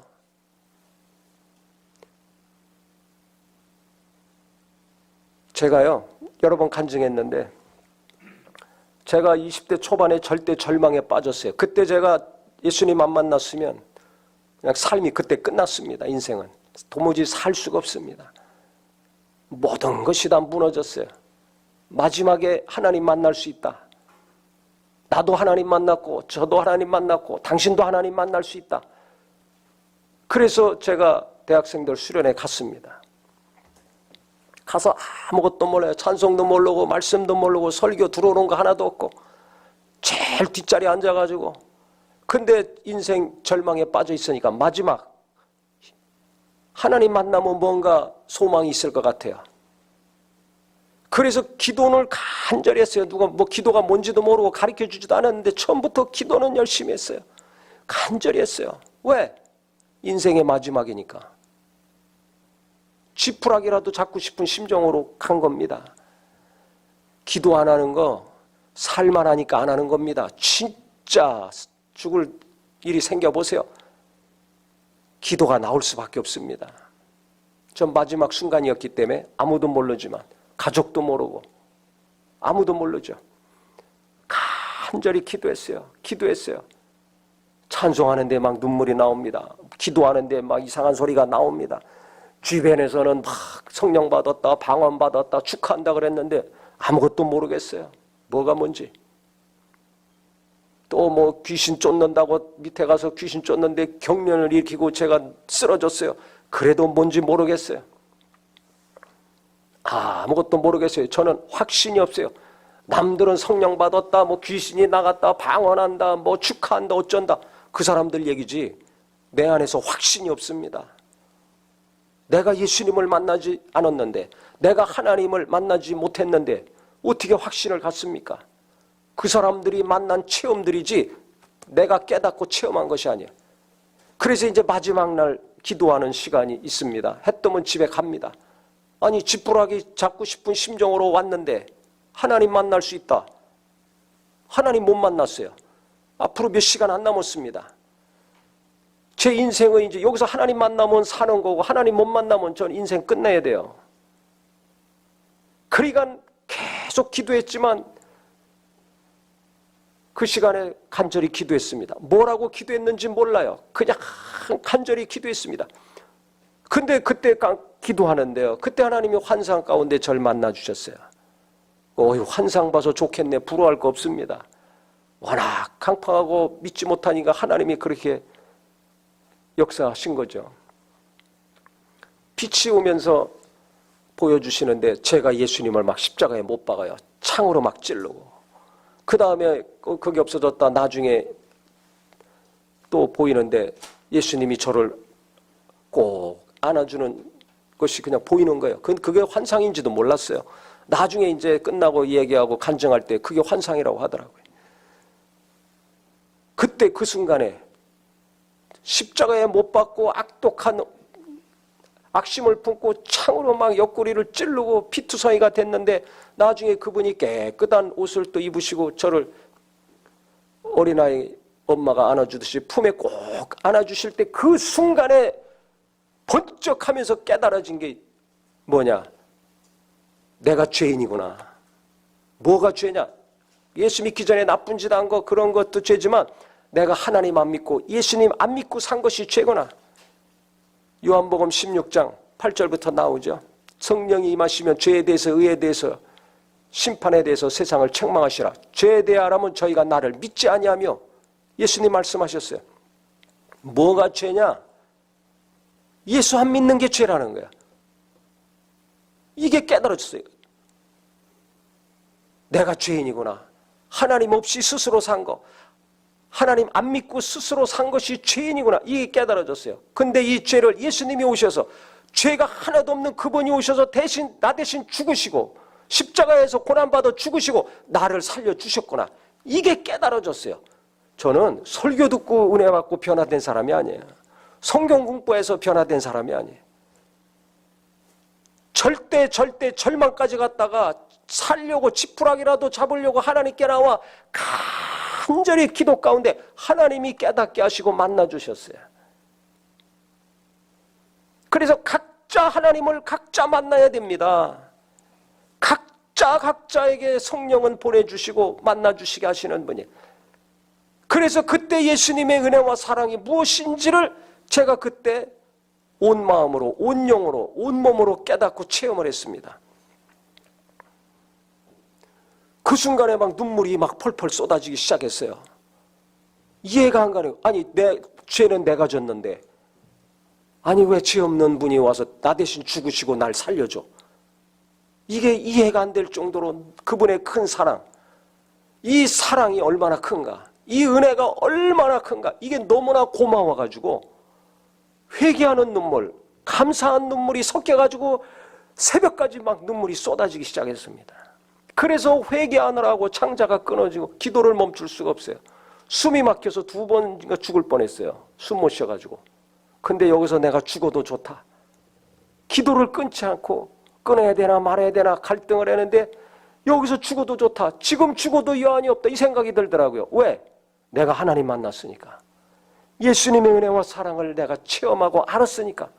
A: 제가요 여러 번 간증했는데 제가 20대 초반에 절대 절망에 빠졌어요. 그때 제가 예수님 안 만났으면 그냥 삶이 그때 끝났습니다. 인생은 도무지 살 수가 없습니다. 모든 것이 다 무너졌어요. 마지막에 하나님 만날 수 있다. 나도 하나님 만났고 저도 하나님 만났고 당신도 하나님 만날 수 있다. 그래서 제가 대학생들 수련회 갔습니다. 가서 아무것도 몰라요. 찬송도 모르고 말씀도 모르고 설교 들어오는 거 하나도 없고 제일 뒷자리에 앉아가지고 근데 인생 절망에 빠져 있으니까 마지막 하나님 만나면 뭔가 소망이 있을 것 같아요. 그래서 기도를 간절히 했어요. 누가 뭐 기도가 뭔지도 모르고 가르쳐주지도 않았는데 처음부터 기도는 열심히 했어요. 간절히 했어요. 왜? 인생의 마지막이니까. 지푸라기라도 잡고 싶은 심정으로 간 겁니다. 기도 안 하는 거 살만 하니까 안 하는 겁니다. 진짜 죽을 일이 생겨보세요. 기도가 나올 수밖에 없습니다. 전 마지막 순간이었기 때문에 아무도 모르지만 가족도 모르고 아무도 모르죠. 간절히 기도했어요. 찬송하는데 막 눈물이 나옵니다. 기도하는데 막 이상한 소리가 나옵니다. 주변에서는 막 성령 받았다, 방언 받았다, 축하한다 그랬는데 아무것도 모르겠어요. 뭐가 뭔지. 또 뭐 귀신 쫓는다고 밑에 가서 귀신 쫓는데 경련을 일으키고 제가 쓰러졌어요. 그래도 뭔지 모르겠어요. 아무것도 모르겠어요. 저는 확신이 없어요. 남들은 성령 받았다, 뭐 귀신이 나갔다, 방언한다, 뭐 축하한다, 어쩐다. 그 사람들 얘기지. 내 안에서 확신이 없습니다. 내가 예수님을 만나지 않았는데, 내가 하나님을 만나지 못했는데 어떻게 확신을 갖습니까? 그 사람들이 만난 체험들이지 내가 깨닫고 체험한 것이 아니에요. 그래서 이제 마지막 날 기도하는 시간이 있습니다. 해 뜨면 집에 갑니다. 아니 지푸라기 잡고 싶은 심정으로 왔는데 하나님 만날 수 있다. 하나님 못 만났어요. 앞으로 몇 시간 안 남았습니다. 제 인생은 이제 여기서 하나님 만나면 사는 거고 하나님 못 만나면 전 인생 끝내야 돼요. 그러니까 계속 기도했지만 그 시간에 간절히 기도했습니다. 뭐라고 기도했는지 몰라요. 그냥 간절히 기도했습니다. 근데 그때 기도하는데요. 그때 하나님이 환상 가운데 절 만나주셨어요. 환상 봐서 좋겠네. 부러워할 거 없습니다. 워낙 강팍하고 믿지 못하니까 하나님이 그렇게 역사하신 거죠. 빛이 오면서 보여주시는데 제가 예수님을 막 십자가에 못 박아요. 창으로 막 찌르고. 그 다음에 그게 없어졌다. 나중에 또 보이는데 예수님이 저를 꼭 안아주는 것이 그냥 보이는 거예요. 그게 환상인지도 몰랐어요. 나중에 이제 끝나고 얘기하고 간증할 때 그게 환상이라고 하더라고요. 그때 그 순간에 십자가에 못 박고 악독한 악심을 품고 창으로 막 옆구리를 찌르고 피투성이가 됐는데 나중에 그분이 깨끗한 옷을 또 입으시고 저를 어린아이 엄마가 안아주듯이 품에 꼭 안아주실 때 그 순간에 번쩍하면서 깨달아진 게 뭐냐? 내가 죄인이구나. 뭐가 죄냐? 예수 믿기 전에 나쁜 짓 한 거 그런 것도 죄지만 내가 하나님 안 믿고 예수님 안 믿고 산 것이 죄구나. 요한복음 16장 8절부터 나오죠. 성령이 임하시면 죄에 대해서 의에 대해서 심판에 대해서 세상을 책망하시라. 죄에 대하라면 저희가 나를 믿지 아니하며 예수님 말씀하셨어요. 뭐가 죄냐? 예수 안 믿는 게 죄라는 거야. 이게 깨달아졌어요. 내가 죄인이구나. 하나님 없이 스스로 산 거. 하나님 안 믿고 스스로 산 것이 죄인이구나. 이게 깨달아졌어요. 근데 이 죄를 예수님이 오셔서 죄가 하나도 없는 그분이 오셔서 나 대신 죽으시고 십자가에서 고난받아 죽으시고 나를 살려주셨구나. 이게 깨달아졌어요. 저는 설교 듣고 은혜 받고 변화된 사람이 아니에요. 성경 공부해서 변화된 사람이 아니에요. 절대 절망까지 갔다가 살려고 지푸라기라도 잡으려고 하나님께 나와 간절히 기도 가운데 하나님이 깨닫게 하시고 만나주셨어요. 그래서 각자 하나님을 각자 만나야 됩니다. 각자에게 성령은 보내주시고 만나주시게 하시는 분이. 그래서 그때 예수님의 은혜와 사랑이 무엇인지를 제가 그때 온 마음으로, 온 영으로, 온 몸으로 깨닫고 체험을 했습니다. 그 순간에 막 눈물이 막 펄펄 쏟아지기 시작했어요. 이해가 안 가네요. 아니, 내 죄는 내가 졌는데, 아니 왜 죄 없는 분이 와서 나 대신 죽으시고 날 살려줘. 이게 이해가 안 될 정도로 그분의 큰 사랑, 이 사랑이 얼마나 큰가, 이 은혜가 얼마나 큰가, 이게 너무나 고마워가지고 회개하는 눈물, 감사한 눈물이 섞여가지고 새벽까지 막 눈물이 쏟아지기 시작했습니다. 그래서 회개하느라고 창자가 끊어지고 기도를 멈출 수가 없어요. 숨이 막혀서 2번 죽을 뻔했어요. 숨 못 쉬어가지고. 근데 여기서 내가 죽어도 좋다. 기도를 끊지 않고 끊어야 되나 말아야 되나 갈등을 했는데 여기서 죽어도 좋다. 지금 죽어도 여한이 없다. 이 생각이 들더라고요. 왜? 내가 하나님 만났으니까. 예수님의 은혜와 사랑을 내가 체험하고 알았으니까.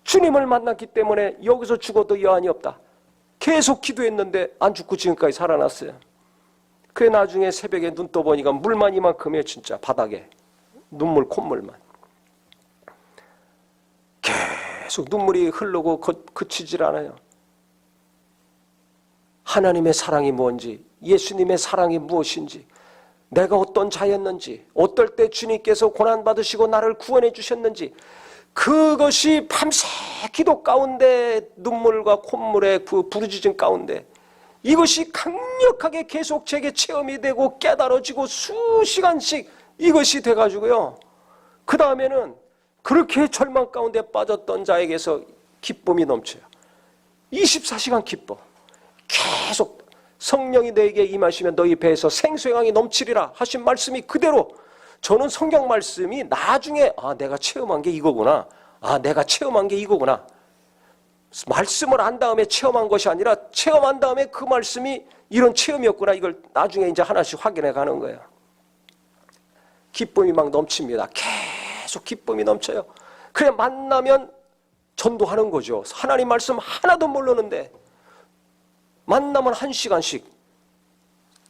A: 주님을 만났기 때문에 여기서 죽어도 여한이 없다. 계속 기도했는데 안 죽고 지금까지 살아났어요. 그래 나중에 새벽에 눈 떠보니까 물만 이만큼이에요. 진짜 바닥에. 눈물 콧물만. 계속 눈물이 흐르고 그치질 않아요. 하나님의 사랑이 뭔지, 예수님의 사랑이 무엇인지, 내가 어떤 자였는지, 어떨 때 주님께서 고난받으시고 나를 구원해 주셨는지, 그것이 밤새 기도 가운데 눈물과 콧물의 그 부르짖음 가운데 이것이 강력하게 계속 제게 체험이 되고 깨달아지고 수시간씩 이것이 돼가지고요. 그 다음에는 그렇게 절망 가운데 빠졌던 자에게서 기쁨이 넘쳐요. 24시간 기뻐. 계속 성령이 너에게 임하시면 너희 배에서 생수강이 넘치리라 하신 말씀이 그대로 저는 성경 말씀이 나중에 내가 체험한 게 이거구나. 내가 체험한 게 이거구나. 말씀을 안 다음에 체험한 것이 아니라 체험한 다음에 그 말씀이 이런 체험이었구나. 이걸 나중에 이제 하나씩 확인해 가는 거예요. 기쁨이 막 넘칩니다. 계속 기쁨이 넘쳐요. 그냥 만나면 전도하는 거죠. 하나님 말씀 하나도 모르는데 만나면 1시간씩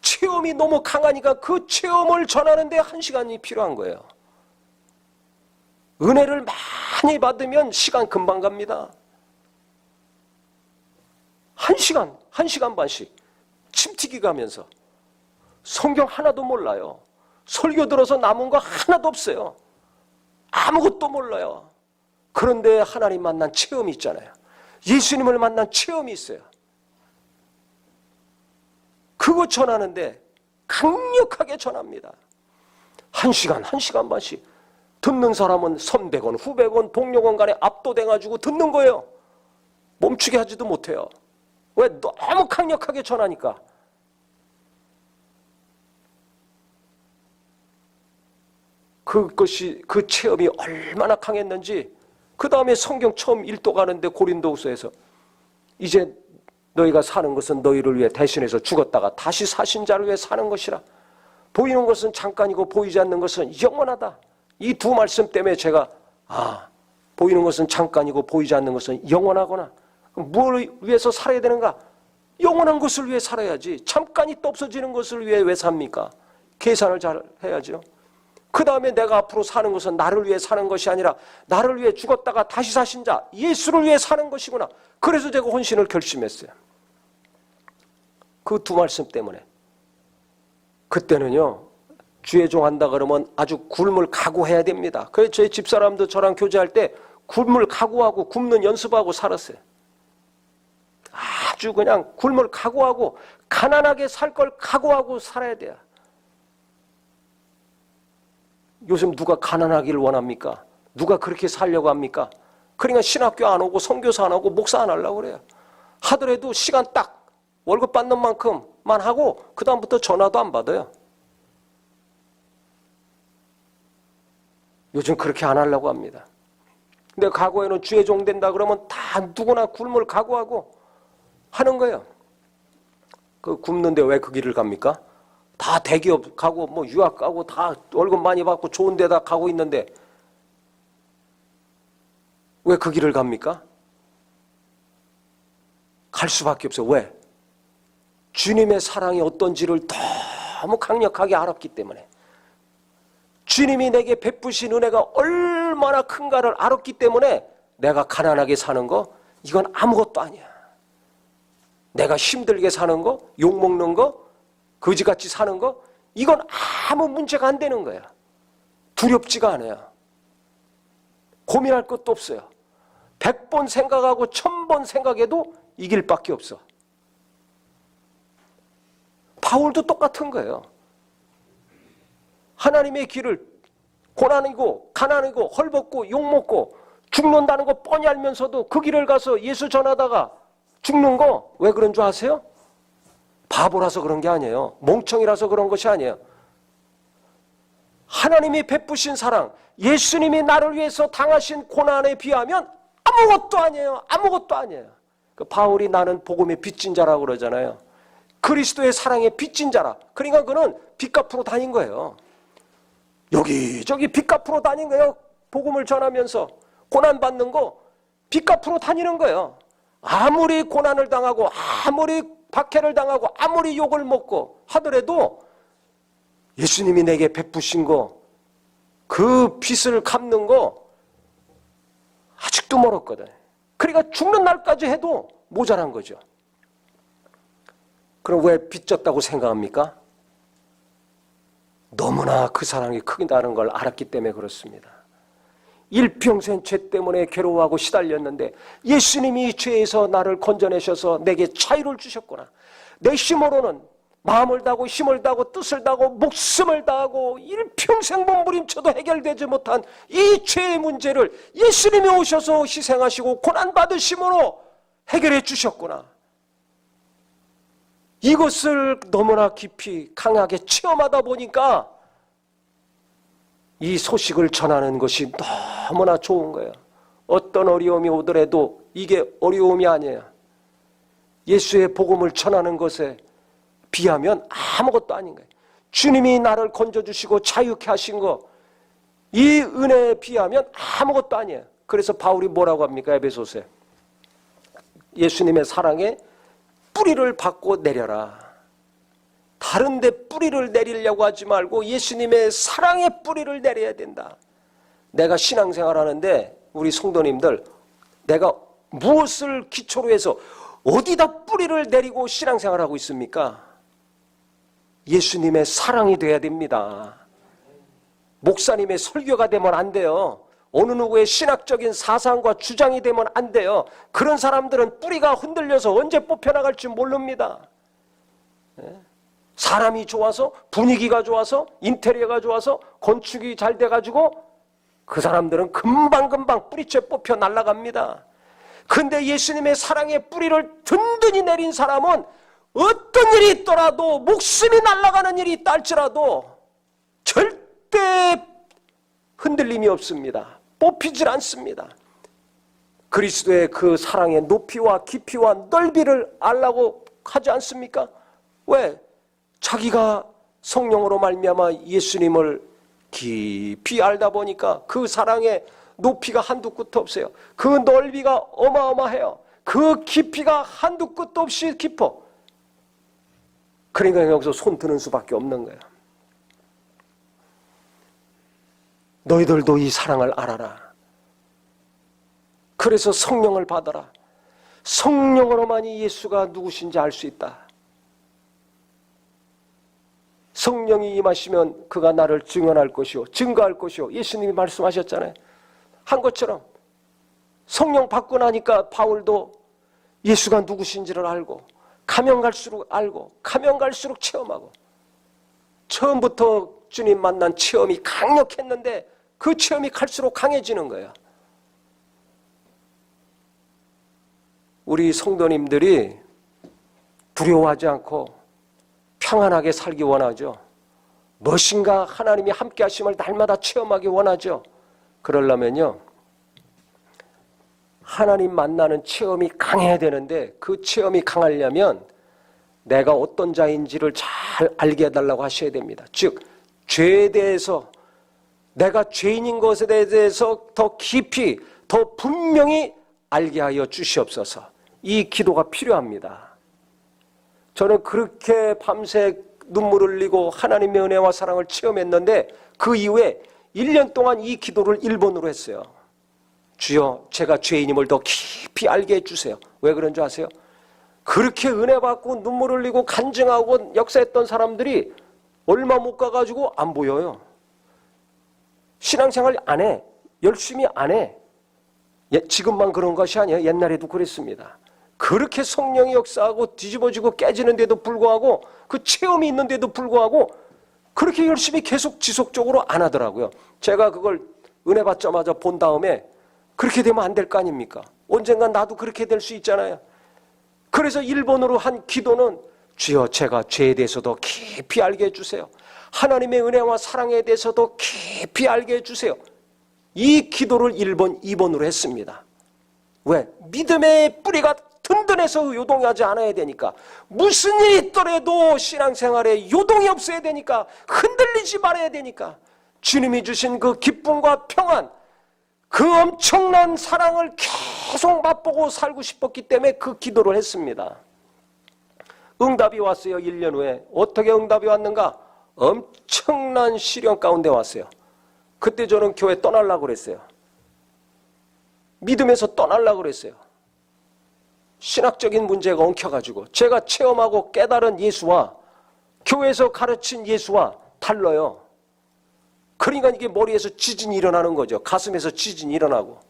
A: 체험이 너무 강하니까 그 체험을 전하는데 1시간이 필요한 거예요. 은혜를 많이 받으면 시간 금방 갑니다. 1시간, 1시간 반씩 침튀기 가면서 성경 하나도 몰라요. 설교 들어서 남은 거 하나도 없어요. 아무것도 몰라요. 그런데 하나님 만난 체험이 있잖아요. 예수님을 만난 체험이 있어요. 그거 전하는데 강력하게 전합니다. 1시간, 1시간 반씩. 듣는 사람은 선배건 후배건 동료건 간에 압도돼가지고 듣는 거예요. 멈추게 하지도 못해요. 왜? 너무 강력하게 전하니까. 그 체험이 얼마나 강했는지 그 다음에 성경 처음 읽도 가는데 고린도후서에서 이제 너희가 사는 것은 너희를 위해 대신해서 죽었다가 다시 사신 자를 위해 사는 것이라. 보이는 것은 잠깐이고 보이지 않는 것은 영원하다. 이 두 말씀 때문에 제가 보이는 것은 잠깐이고 보이지 않는 것은 영원하구나. 뭘 위해서 살아야 되는가? 영원한 것을 위해 살아야지. 잠깐 있다 없어지는 것을 위해 왜 삽니까? 계산을 잘 해야죠. 그 다음에 내가 앞으로 사는 것은 나를 위해 사는 것이 아니라 나를 위해 죽었다가 다시 사신 자 예수를 위해 사는 것이구나. 그래서 제가 혼신을 결심했어요. 그 두 말씀 때문에. 그때는요, 주의 종 한다 그러면 아주 굶을 각오해야 됩니다. 그래서 저희 집사람도 저랑 교제할 때 굶을 각오하고 굶는 연습하고 살았어요. 아주 그냥 굶을 각오하고 가난하게 살 걸 각오하고 살아야 돼요. 요즘 누가 가난하기를 원합니까? 누가 그렇게 살려고 합니까? 그러니까 신학교 안 오고 선교사 안 하고 목사 안 하려고 그래요. 하더라도 시간 딱 월급 받는 만큼만 하고 그 다음부터 전화도 안 받아요. 요즘 그렇게 안 하려고 합니다. 근데 과거에는 주의 종 된다 그러면 다 누구나 굶을 각오하고 하는 거예요. 그 굶는데 왜 그 길을 갑니까? 다 대기업 가고 뭐 유학 가고 다 월급 많이 받고 좋은 데다 가고 있는데 왜 그 길을 갑니까? 갈 수밖에 없어요. 왜? 주님의 사랑이 어떤지를 너무 강력하게 알았기 때문에, 주님이 내게 베푸신 은혜가 얼마나 큰가를 알았기 때문에 내가 가난하게 사는 거 이건 아무것도 아니야. 내가 힘들게 사는 거, 욕먹는 거, 거지같이 사는 거 이건 아무 문제가 안 되는 거야. 두렵지가 않아요. 고민할 것도 없어요. 100번 생각하고 1000번 생각해도 이길 밖에 없어. 바울도 똑같은 거예요. 하나님의 길을 고난이고 가난이고 헐벗고 욕먹고 죽는다는 거 뻔히 알면서도 그 길을 가서 예수 전하다가 죽는 거 왜 그런 줄 아세요? 바보라서 그런 게 아니에요. 멍청이라서 그런 것이 아니에요. 하나님이 베푸신 사랑, 예수님이 나를 위해서 당하신 고난에 비하면 아무것도 아니에요. 아무것도 아니에요. 그 바울이 나는 복음의 빚진 자라고 그러잖아요. 그리스도의 사랑의 빚진 자라. 그러니까 그는 빚 갚으러 다닌 거예요. 여기저기 빚 갚으러 다닌 거예요. 복음을 전하면서 고난받는 거 빚 갚으러 다니는 거예요. 아무리 고난을 당하고 아무리 박해를 당하고 아무리 욕을 먹고 하더라도 예수님이 내게 베푸신 거 그 빚을 갚는 거 아직도 멀었거든. 그러니까 죽는 날까지 해도 모자란 거죠. 그럼 왜 빚졌다고 생각합니까? 너무나 그 사랑이 크다는 걸 알았기 때문에 그렇습니다. 일평생 죄 때문에 괴로워하고 시달렸는데 예수님이 죄에서 나를 건져내셔서 내게 자유를 주셨구나. 내 힘으로는 마음을 다하고 힘을 다하고 뜻을 다하고 목숨을 다하고 일평생 몸부림쳐도 해결되지 못한 이 죄의 문제를 예수님이 오셔서 희생하시고 고난받으심으로 해결해 주셨구나. 이것을 너무나 깊이 강하게 체험하다 보니까 이 소식을 전하는 것이 너무나 좋은 거예요. 어떤 어려움이 오더라도 이게 어려움이 아니에요. 예수의 복음을 전하는 것에 비하면 아무것도 아닌 거예요. 주님이 나를 건져주시고 자유케 하신 거, 이 은혜에 비하면 아무것도 아니에요. 그래서 바울이 뭐라고 합니까? 에베소서에 예수님의 사랑에 뿌리를 받고 내려라. 다른 데 뿌리를 내리려고 하지 말고 예수님의 사랑의 뿌리를 내려야 된다. 내가 신앙생활 하는데 우리 성도님들, 내가 무엇을 기초로 해서 어디다 뿌리를 내리고 신앙생활하고 있습니까? 예수님의 사랑이 돼야 됩니다. 목사님의 설교가 되면 안 돼요. 어느 누구의 신학적인 사상과 주장이 되면 안 돼요. 그런 사람들은 뿌리가 흔들려서 언제 뽑혀나갈지 모릅니다. 사람이 좋아서, 분위기가 좋아서, 인테리어가 좋아서, 건축이 잘 돼가지고 그 사람들은 금방금방 뿌리채 뽑혀 날아갑니다. 근데 예수님의 사랑의 뿌리를 든든히 내린 사람은 어떤 일이 있더라도, 목숨이 날아가는 일이 있다 할지라도 절대 흔들림이 없습니다. 뽑히질 않습니다. 그리스도의 그 사랑의 높이와 깊이와 넓이를 알라고 하지 않습니까? 왜? 자기가 성령으로 말미암아 예수님을 깊이 알다 보니까 그 사랑의 높이가 한두 끝도 없어요. 그 넓이가 어마어마해요. 그 깊이가 한두 끝도 없이 깊어. 그러니까 여기서 손 드는 수밖에 없는 거예요. 너희들도 이 사랑을 알아라. 그래서 성령을 받아라. 성령으로만이 예수가 누구신지 알 수 있다. 성령이 임하시면 그가 나를 증언할 것이요 증거할 것이요, 예수님이 말씀하셨잖아요. 한 것처럼 성령 받고 나니까 바울도 예수가 누구신지를 알고, 가면 갈수록 알고, 가면 갈수록 체험하고, 처음부터 주님 만난 체험이 강력했는데 그 체험이 갈수록 강해지는 거예요. 우리 성도님들이 두려워하지 않고 평안하게 살기 원하죠. 무엇인가 하나님이 함께 하심을 날마다 체험하기 원하죠. 그러려면요, 하나님 만나는 체험이 강해야 되는데, 그 체험이 강하려면 내가 어떤 자인지를 잘 알게 해달라고 하셔야 됩니다. 즉, 죄에 대해서, 내가 죄인인 것에 대해서 더 깊이, 더 분명히 알게 하여 주시옵소서. 이 기도가 필요합니다. 저는 그렇게 밤새 눈물을 흘리고 하나님의 은혜와 사랑을 체험했는데 그 이후에 1년 동안 이 기도를 1번으로 했어요. 주여, 제가 죄인임을 더 깊이 알게 해주세요. 왜 그런 줄 아세요? 그렇게 은혜 받고 눈물 흘리고 간증하고 역사했던 사람들이 얼마 못 가가지고 안 보여요. 신앙생활 안 해. 열심히 안 해. 지금만 그런 것이 아니에요. 옛날에도 그랬습니다. 그렇게 성령이 역사하고 뒤집어지고 깨지는데도 불구하고 그 체험이 있는데도 불구하고 그렇게 열심히 계속 지속적으로 안 하더라고요. 제가 그걸 은혜 받자마자 본 다음에 그렇게 되면 안 될 거 아닙니까? 언젠간 나도 그렇게 될 수 있잖아요. 그래서 1번으로 한 기도는 주여, 제가 죄에 대해서도 깊이 알게 해주세요. 하나님의 은혜와 사랑에 대해서도 깊이 알게 해주세요. 이 기도를 1번, 2번으로 했습니다. 왜? 믿음의 뿌리가 든든해서 요동하지 않아야 되니까. 무슨 일이 있더라도 신앙생활에 요동이 없어야 되니까. 흔들리지 말아야 되니까. 주님이 주신 그 기쁨과 평안, 그 엄청난 사랑을 계속 맛보고 살고 싶었기 때문에 그 기도를 했습니다. 응답이 왔어요. 1년 후에. 어떻게 응답이 왔는가? 엄청난 시련 가운데 왔어요. 그때 저는 교회 떠나려고 그랬어요. 믿음에서 떠나려고 그랬어요. 신학적인 문제가 엉켜가지고 제가 체험하고 깨달은 예수와 교회에서 가르친 예수와 달라요. 그러니까 이게 머리에서 지진이 일어나는 거죠. 가슴에서 지진이 일어나고.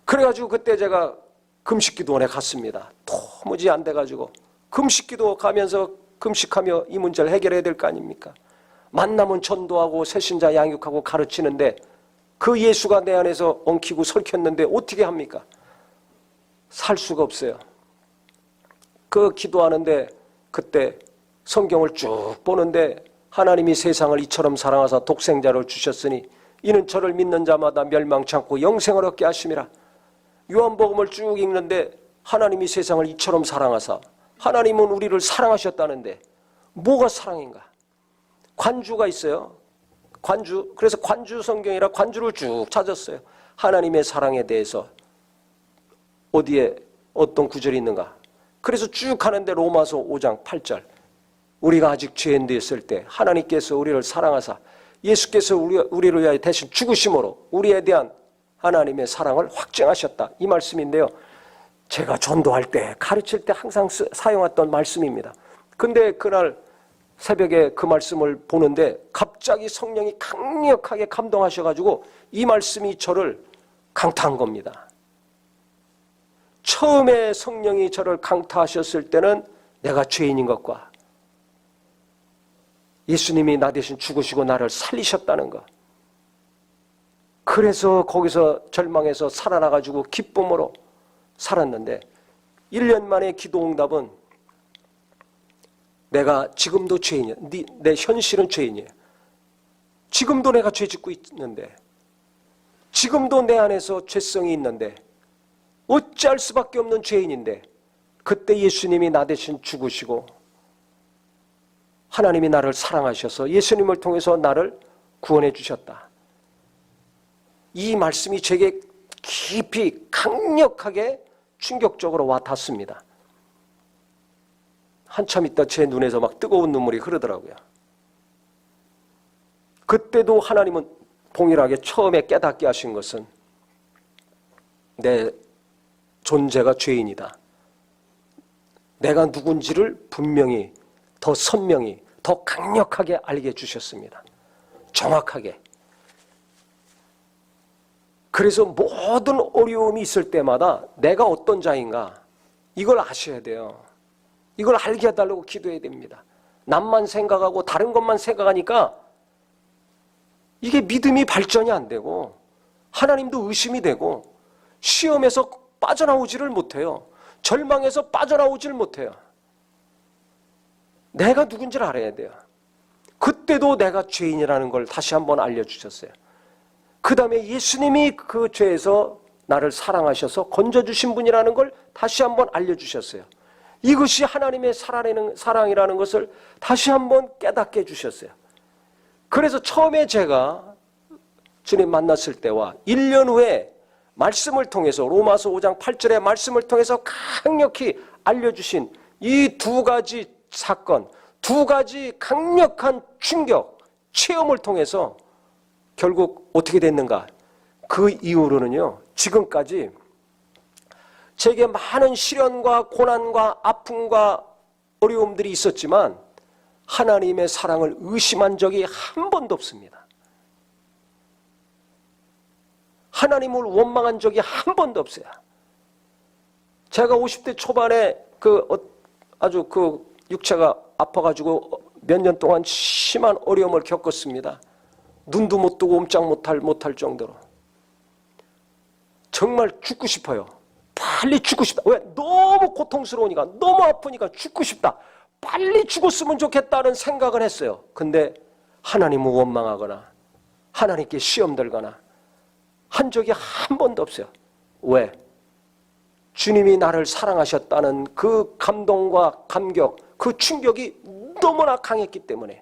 A: 그래가지고 그때 제가 금식기도원에 갔습니다. 도무지 안 돼가지고 금식기도 가면서 금식하며 이 문제를 해결해야 될 거 아닙니까? 만나면 전도하고 새신자 양육하고 가르치는데 그 예수가 내 안에서 엉키고 설켰는데 어떻게 합니까? 살 수가 없어요. 그 기도하는데 그때 성경을 쭉 보는데 하나님이 세상을 이처럼 사랑하사 독생자를 주셨으니 이는 저를 믿는 자마다 멸망치 않고 영생을 얻게 하심이라. 요한복음을 쭉 읽는데 하나님이 세상을 이처럼 사랑하사, 하나님은 우리를 사랑하셨다는데 뭐가 사랑인가? 관주가 있어요. 관주. 그래서 관주 성경이라 관주를 쭉 찾았어요. 하나님의 사랑에 대해서 어디에 어떤 구절이 있는가? 그래서 쭉 가는데 로마서 5장 8절. 우리가 아직 죄인 되었을 때 하나님께서 우리를 사랑하사 예수께서 우리를 위하여 대신 죽으심으로 우리에 대한 하나님의 사랑을 확증하셨다. 이 말씀인데요. 제가 전도할 때 가르칠 때 항상 사용했던 말씀입니다. 근데 그날 새벽에 그 말씀을 보는데 갑자기 성령이 강력하게 감동하셔가지고 이 말씀이 저를 강타한 겁니다. 처음에 성령이 저를 강타하셨을 때는 내가 죄인인 것과 예수님이 나 대신 죽으시고 나를 살리셨다는 것. 그래서 거기서 절망해서 살아나가지고 기쁨으로 살았는데 1년 만에 기도 응답은 내가 지금도 죄인이야. 내 현실은 죄인이에요. 지금도 내가 죄 짓고 있는데 지금도 내 안에서 죄성이 있는데 어찌할 수밖에 없는 죄인인데 그때 예수님이 나 대신 죽으시고 하나님이 나를 사랑하셔서 예수님을 통해서 나를 구원해 주셨다. 이 말씀이 제게 깊이 강력하게 충격적으로 와 닿습니다. 한참 있다 제 눈에서 막 뜨거운 눈물이 흐르더라고요. 그때도 하나님은 동일하게 처음에 깨닫게 하신 것은 내 존재가 죄인이다. 내가 누군지를 분명히 더 선명히 더 강력하게 알게 해주셨습니다. 정확하게. 그래서 모든 어려움이 있을 때마다 내가 어떤 자인가 이걸 아셔야 돼요. 이걸 알게 해달라고 기도해야 됩니다. 남만 생각하고 다른 것만 생각하니까 이게 믿음이 발전이 안 되고 하나님도 의심이 되고 시험에서 빠져나오지를 못해요. 절망에서 빠져나오지를 못해요. 내가 누군지를 알아야 돼요. 그때도 내가 죄인이라는 걸 다시 한번 알려주셨어요. 그 다음에 예수님이 그 죄에서 나를 사랑하셔서 건져주신 분이라는 걸 다시 한번 알려주셨어요. 이것이 하나님의 사랑이라는 것을 다시 한번 깨닫게 해주셨어요. 그래서 처음에 제가 주님 만났을 때와 1년 후에 말씀을 통해서 로마서 5장 8절의 말씀을 통해서 강력히 알려주신 이 두 가지 사건, 두 가지 강력한 충격, 체험을 통해서 결국 어떻게 됐는가? 그 이후로는요, 지금까지 제게 많은 시련과 고난과 아픔과 어려움들이 있었지만 하나님의 사랑을 의심한 적이 한 번도 없습니다. 하나님을 원망한 적이 한 번도 없어요. 제가 50대 초반에 아주 육체가 아파가지고 몇 년 동안 심한 어려움을 겪었습니다. 눈도 못 뜨고 옴짝 못할 정도로. 정말 죽고 싶어요. 빨리 죽고 싶다. 왜? 너무 고통스러우니까, 너무 아프니까 죽고 싶다. 빨리 죽었으면 좋겠다는 생각을 했어요. 근데 하나님을 원망하거나 하나님께 시험 들거나 한 적이 한 번도 없어요. 왜? 주님이 나를 사랑하셨다는 그 감동과 감격, 그 충격이 너무나 강했기 때문에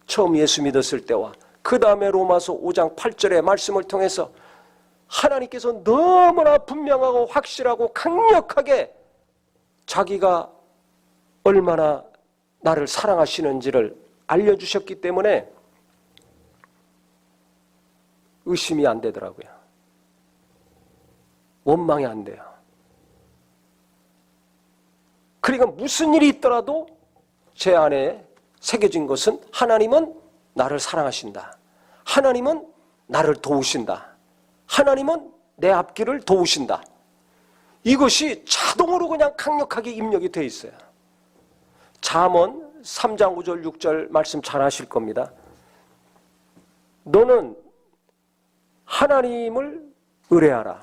A: 처음 예수 믿었을 때와 그 다음에 로마서 5장 8절의 말씀을 통해서 하나님께서 너무나 분명하고 확실하고 강력하게 자기가 얼마나 나를 사랑하시는지를 알려주셨기 때문에 의심이 안 되더라고요. 원망이 안 돼요. 그러니까 무슨 일이 있더라도 제 안에 새겨진 것은 하나님은 나를 사랑하신다. 하나님은 나를 도우신다. 하나님은 내 앞길을 도우신다. 이것이 자동으로 그냥 강력하게 입력이 되어 있어요. 잠언 3장 5절 6절 말씀 잘 아실 겁니다. 너는 하나님을 의뢰하라.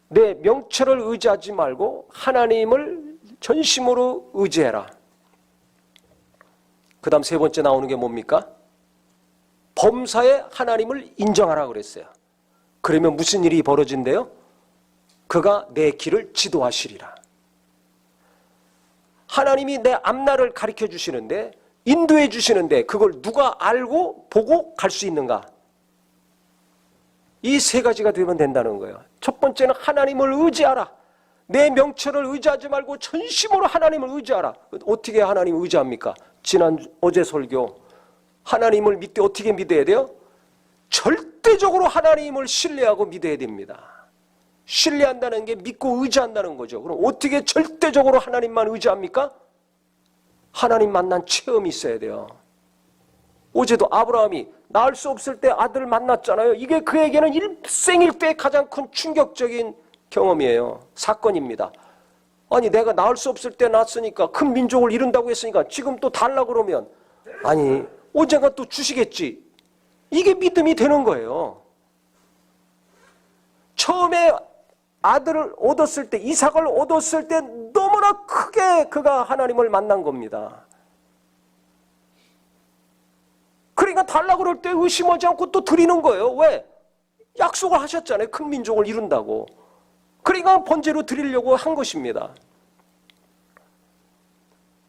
A: 내 명철을 의지하지 말고 하나님을 전심으로 의지해라. 그 다음 세 번째 나오는 게 뭡니까? 범사에 하나님을 인정하라 그랬어요. 그러면 무슨 일이 벌어진대요? 그가 내 길을 지도하시리라. 하나님이 내 앞날을 가르쳐 주시는데, 인도해 주시는데 그걸 누가 알고 보고 갈 수 있는가? 이 세 가지가 되면 된다는 거예요. 첫 번째는 하나님을 의지하라. 내 명철을 의지하지 말고 전심으로 하나님을 의지하라. 어떻게 하나님을 의지합니까? 어제 설교, 하나님을 믿되 어떻게 믿어야 돼요? 절대적으로 하나님을 신뢰하고 믿어야 됩니다. 신뢰한다는 게 믿고 의지한다는 거죠. 그럼 어떻게 절대적으로 하나님만 의지합니까? 하나님 만난 체험이 있어야 돼요. 어제도 아브라함이 낳을 수 없을 때 아들 만났잖아요. 이게 그에게는 일생일대의 가장 큰 충격적인 경험이에요. 사건입니다. 아니 내가 낳을 수 없을 때 낳았으니까 큰 민족을 이룬다고 했으니까 지금 또 달라 그러면 아니 언젠가 또 주시겠지. 이게 믿음이 되는 거예요. 처음에 아들을 얻었을 때, 이삭을 얻었을 때 너무나 크게 그가 하나님을 만난 겁니다. 그러니까 달라 그럴 때 의심하지 않고 또 드리는 거예요. 왜? 약속을 하셨잖아요. 큰 민족을 이룬다고. 그러니까 번제로 드리려고 한 것입니다.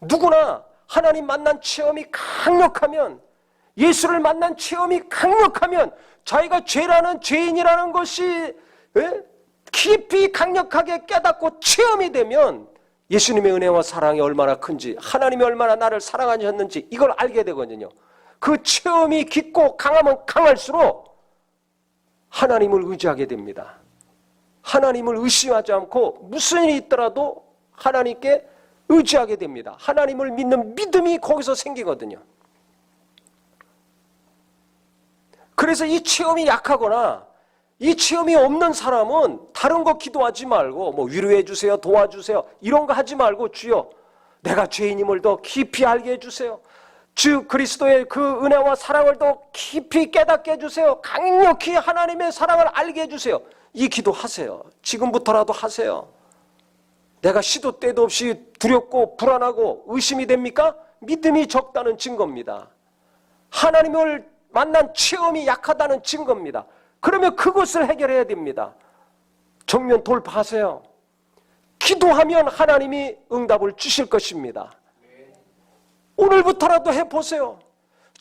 A: 누구나 하나님 만난 체험이 강력하면, 예수를 만난 체험이 강력하면 자기가 죄라는 죄인이라는 것이 깊이 강력하게 깨닫고 체험이 되면 예수님의 은혜와 사랑이 얼마나 큰지, 하나님이 얼마나 나를 사랑하셨는지 이걸 알게 되거든요. 그 체험이 깊고 강하면 강할수록 하나님을 의지하게 됩니다. 하나님을 의심하지 않고 무슨 일이 있더라도 하나님께 의지하게 됩니다. 하나님을 믿는 믿음이 거기서 생기거든요. 그래서 이 체험이 약하거나 이 체험이 없는 사람은 다른 거 기도하지 말고 뭐 위로해 주세요, 도와주세요 이런 거 하지 말고 주여 내가 죄인임을 더 깊이 알게 해주세요. 주 그리스도의 그 은혜와 사랑을 더 깊이 깨닫게 해주세요. 강력히 하나님의 사랑을 알게 해주세요. 이 기도하세요. 지금부터라도 하세요. 내가 시도 때도 없이 두렵고 불안하고 의심이 됩니까? 믿음이 적다는 증거입니다. 하나님을 만난 체험이 약하다는 증거입니다. 그러면 그것을 해결해야 됩니다. 정면 돌파하세요. 기도하면 하나님이 응답을 주실 것입니다. 오늘부터라도 해보세요.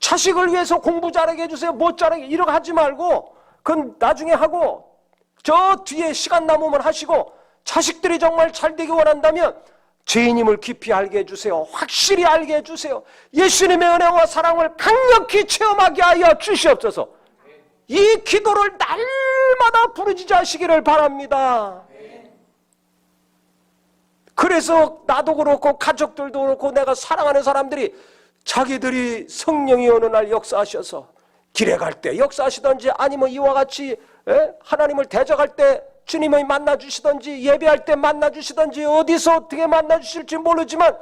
A: 자식을 위해서 공부 잘하게 해주세요. 뭐 잘하게 이렇게 하지 말고 그건 나중에 하고 저 뒤에 시간 남으면 하시고 자식들이 정말 잘 되기 원한다면 죄인임을 깊이 알게 해주세요. 확실히 알게 해주세요. 예수님의 은혜와 사랑을 강력히 체험하게 하여 주시옵소서. 이 기도를 날마다 부르짖으시기를 바랍니다. 그래서 나도 그렇고 가족들도 그렇고 내가 사랑하는 사람들이 자기들이 성령이 어느 날 역사하셔서 길에 갈 때 역사하시든지 아니면 이와 같이 하나님을 대적할 때 주님을 만나주시든지 예배할 때 만나주시든지 어디서 어떻게 만나주실지 모르지만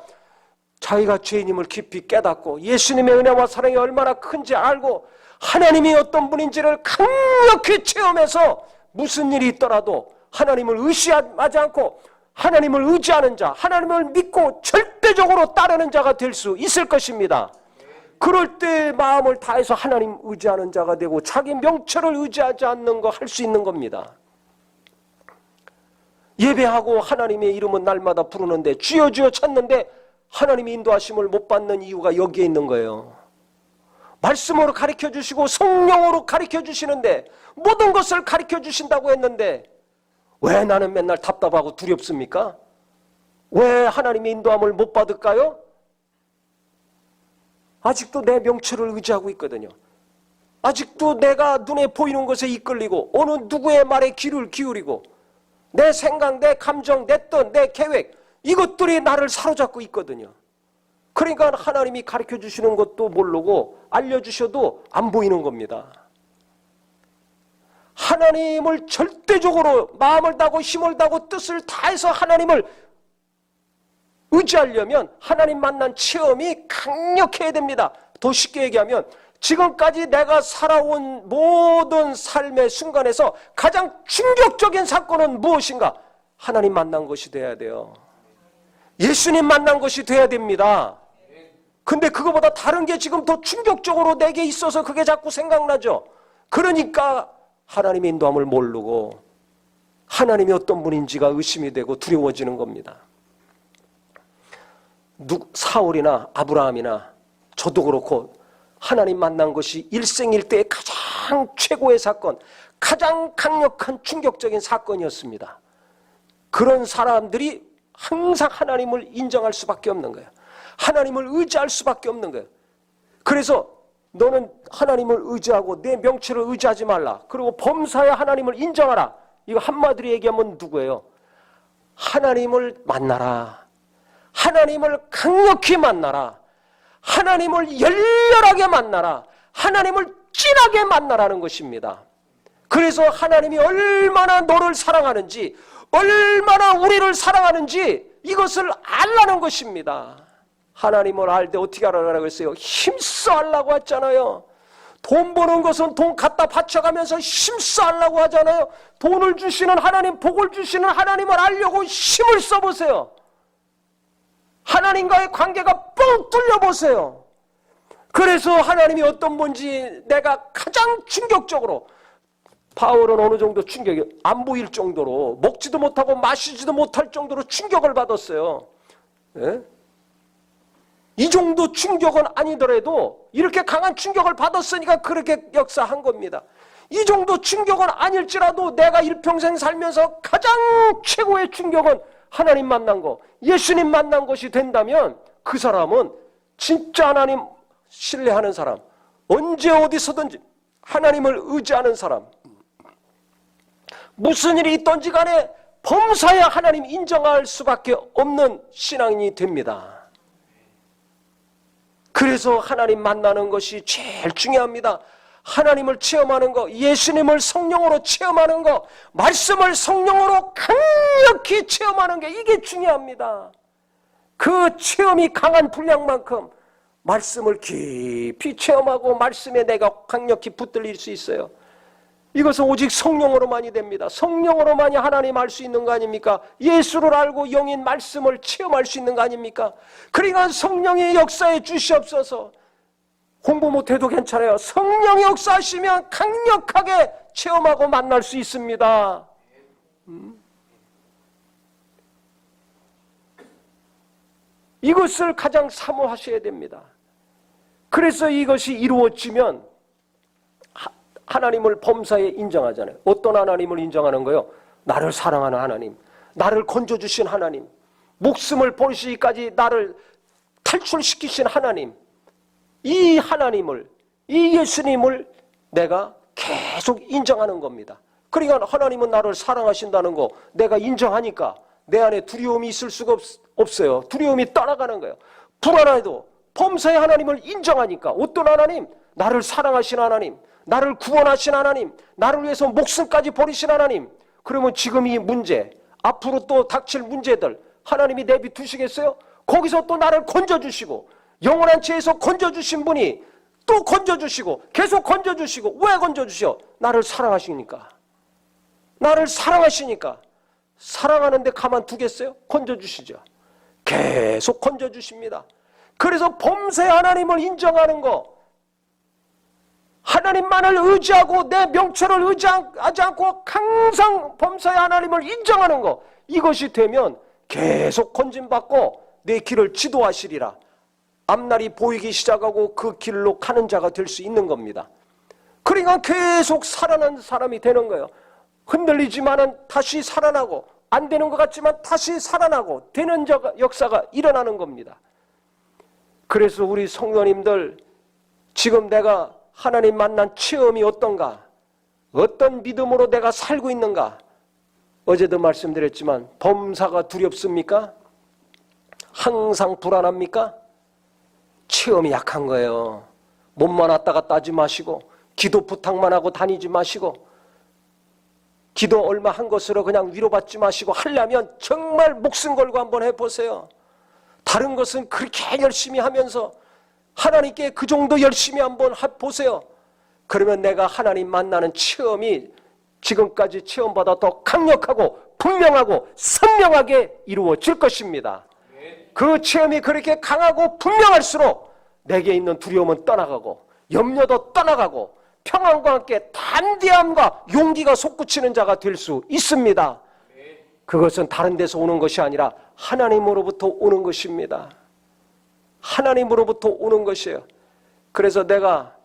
A: 자기가 죄인임을 깊이 깨닫고 예수님의 은혜와 사랑이 얼마나 큰지 알고 하나님이 어떤 분인지를 강력히 체험해서 무슨 일이 있더라도 하나님을 의심하지 않고 하나님을 의지하는 자, 하나님을 믿고 절대적으로 따르는 자가 될 수 있을 것입니다. 그럴 때 마음을 다해서 하나님 의지하는 자가 되고 자기 명철을 의지하지 않는 거 할 수 있는 겁니다. 예배하고 하나님의 이름은 날마다 부르는데 주여 주여 찾는데 하나님의 인도하심을 못 받는 이유가 여기에 있는 거예요. 말씀으로 가르쳐 주시고 성령으로 가르쳐 주시는데 모든 것을 가르쳐 주신다고 했는데 왜 나는 맨날 답답하고 두렵습니까? 왜 하나님의 인도함을 못 받을까요? 아직도 내 명철을 의지하고 있거든요. 아직도 내가 눈에 보이는 것에 이끌리고 어느 누구의 말에 귀를 기울이고 내 생각, 내 감정, 내 뜻, 내 계획 이것들이 나를 사로잡고 있거든요. 그러니까 하나님이 가르쳐 주시는 것도 모르고 알려주셔도 안 보이는 겁니다. 하나님을 절대적으로 마음을 다하고 힘을 다하고 뜻을 다해서 하나님을 의지하려면 하나님 만난 체험이 강력해야 됩니다. 더 쉽게 얘기하면 지금까지 내가 살아온 모든 삶의 순간에서 가장 충격적인 사건은 무엇인가? 하나님 만난 것이 돼야 돼요. 예수님 만난 것이 돼야 됩니다. 근데 그거보다 다른 게 지금 더 충격적으로 내게 있어서 그게 자꾸 생각나죠. 그러니까 하나님의 인도함을 모르고 하나님이 어떤 분인지가 의심이 되고 두려워지는 겁니다. 사울이나 아브라함이나 저도 그렇고 하나님 만난 것이 일생일대의 가장 최고의 사건, 가장 강력한 충격적인 사건이었습니다. 그런 사람들이 항상 하나님을 인정할 수밖에 없는 거예요. 하나님을 의지할 수밖에 없는 거예요. 그래서 너는 하나님을 의지하고 내 명철을 의지하지 말라. 그리고 범사에 하나님을 인정하라. 이거 한마디로 얘기하면 누구예요? 하나님을 만나라. 하나님을 강력히 만나라. 하나님을 열렬하게 만나라. 하나님을 진하게 만나라는 것입니다. 그래서 하나님이 얼마나 너를 사랑하는지, 얼마나 우리를 사랑하는지 이것을 알라는 것입니다. 하나님을 알 때 어떻게 알아라고 했어요? 힘써 알라고 했잖아요. 돈 버는 것은 돈 갖다 바쳐가면서 힘써 알라고 하잖아요. 돈을 주시는 하나님, 복을 주시는 하나님을 알려고 힘을 써보세요. 하나님과의 관계가 뻥 뚫려보세요. 그래서 하나님이 어떤 분인지 내가 가장 충격적으로, 바울은 어느 정도 충격이 안 보일 정도로 먹지도 못하고 마시지도 못할 정도로 충격을 받았어요. 예? 이 정도 충격은 아니더라도 이렇게 강한 충격을 받았으니까 그렇게 역사한 겁니다. 이 정도 충격은 아닐지라도 내가 일평생 살면서 가장 최고의 충격은 하나님 만난 거, 예수님 만난 것이 된다면 그 사람은 진짜 하나님 신뢰하는 사람, 언제 어디서든지 하나님을 의지하는 사람, 무슨 일이 있든지 간에 범사에 하나님 인정할 수밖에 없는 신앙인이 됩니다. 그래서 하나님 만나는 것이 제일 중요합니다. 하나님을 체험하는 것, 예수님을 성령으로 체험하는 것, 말씀을 성령으로 강력히 체험하는 게 이게 중요합니다. 그 체험이 강한 분량만큼 말씀을 깊이 체험하고 말씀에 내가 강력히 붙들릴 수 있어요. 이것은 오직 성령으로만이 됩니다. 성령으로만이 하나님 알 수 있는 거 아닙니까? 예수를 알고 영인 말씀을 체험할 수 있는 거 아닙니까? 그러니까 성령의 역사에 주시옵소서. 공부 못해도 괜찮아요. 성령의 역사하시면 강력하게 체험하고 만날 수 있습니다. 이것을 가장 사모하셔야 됩니다. 그래서 이것이 이루어지면 하나님을 범사에 인정하잖아요. 어떤 하나님을 인정하는 거예요? 나를 사랑하는 하나님, 나를 건져주신 하나님, 목숨을 버리시기까지 나를 탈출시키신 하나님, 이 하나님을, 이 예수님을 내가 계속 인정하는 겁니다. 그러니까 하나님은 나를 사랑하신다는 거 내가 인정하니까 내 안에 두려움이 있을 수가 없어요. 두려움이 떠나가는 거예요. 불안해도 범사의 하나님을 인정하니까, 어떤 하나님? 나를 사랑하신 하나님, 나를 구원하신 하나님, 나를 위해서 목숨까지 버리신 하나님. 그러면 지금 이 문제, 앞으로 또 닥칠 문제들 하나님이 내비두시겠어요? 거기서 또 나를 건져주시고, 영원한 죄에서 건져주신 분이 또 건져주시고, 계속 건져주시고. 왜 건져주셔? 나를 사랑하시니까. 나를 사랑하시니까. 사랑하는데 가만두겠어요? 건져주시죠. 계속 건져주십니다. 그래서 범사의 하나님을 인정하는 거, 하나님만을 의지하고 내 명철을 의지하지 않고 항상 범사의 하나님을 인정하는 거, 이것이 되면 계속 건짐받고 내 길을 지도하시리라. 앞날이 보이기 시작하고 그 길로 가는 자가 될 수 있는 겁니다. 그러니까 계속 살아난 사람이 되는 거예요. 흔들리지만은 다시 살아나고, 안 되는 것 같지만 다시 살아나고 되는 역사가 일어나는 겁니다. 그래서 우리 성도님들, 지금 내가 하나님 만난 체험이 어떤가? 어떤 믿음으로 내가 살고 있는가? 어제도 말씀드렸지만 범사가 두렵습니까? 항상 불안합니까? 체험이 약한 거예요. 몸만 왔다 갔다 하지 마시고, 기도 부탁만 하고 다니지 마시고, 기도 얼마 한 것으로 그냥 위로받지 마시고, 하려면 정말 목숨 걸고 한번 해보세요. 다른 것은 그렇게 열심히 하면서 하나님께 그 정도 열심히 한번 보세요. 그러면 내가 하나님 만나는 체험이 지금까지 체험보다 더 강력하고 분명하고 선명하게 이루어질 것입니다. 그 체험이 그렇게 강하고 분명할수록 내게 있는 두려움은 떠나가고, 염려도 떠나가고, 평안과 함께 담대함과 용기가 솟구치는 자가 될 수 있습니다. 그것은 다른 데서 오는 것이 아니라 하나님으로부터 오는 것입니다. 하나님으로부터 오는 것이에요. 그래서 내가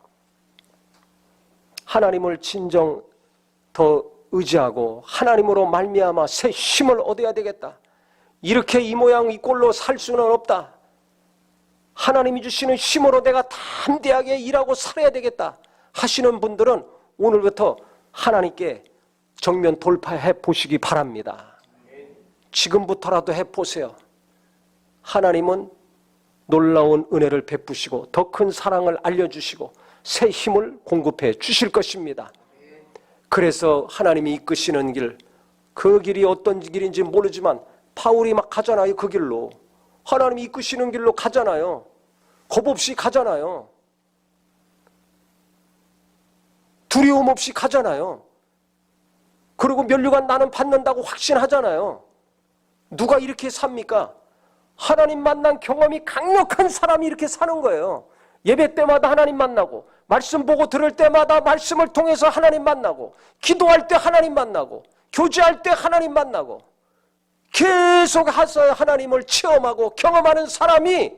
A: 하나님을 진정 더 의지하고 하나님으로 말미암아 새 힘을 얻어야 되겠다. 이렇게 이 모양 이 꼴로 살 수는 없다. 하나님이 주시는 힘으로 내가 담대하게 일하고 살아야 되겠다 하시는 분들은 오늘부터 하나님께 정면 돌파해 보시기 바랍니다. 지금부터라도 해보세요. 하나님은 놀라운 은혜를 베푸시고 더 큰 사랑을 알려주시고 새 힘을 공급해 주실 것입니다. 그래서 하나님이 이끄시는 길, 그 길이 어떤 길인지 모르지만 바울이 막 가잖아요. 그 길로 하나님이 이끄시는 길로 가잖아요. 겁 없이 가잖아요. 두려움 없이 가잖아요. 그리고 면류관 나는 받는다고 확신하잖아요. 누가 이렇게 삽니까? 하나님 만난 경험이 강력한 사람이 이렇게 사는 거예요. 예배 때마다 하나님 만나고, 말씀 보고 들을 때마다 말씀을 통해서 하나님 만나고, 기도할 때 하나님 만나고, 교제할 때 하나님 만나고, 계속 하나님을 체험하고 경험하는 사람이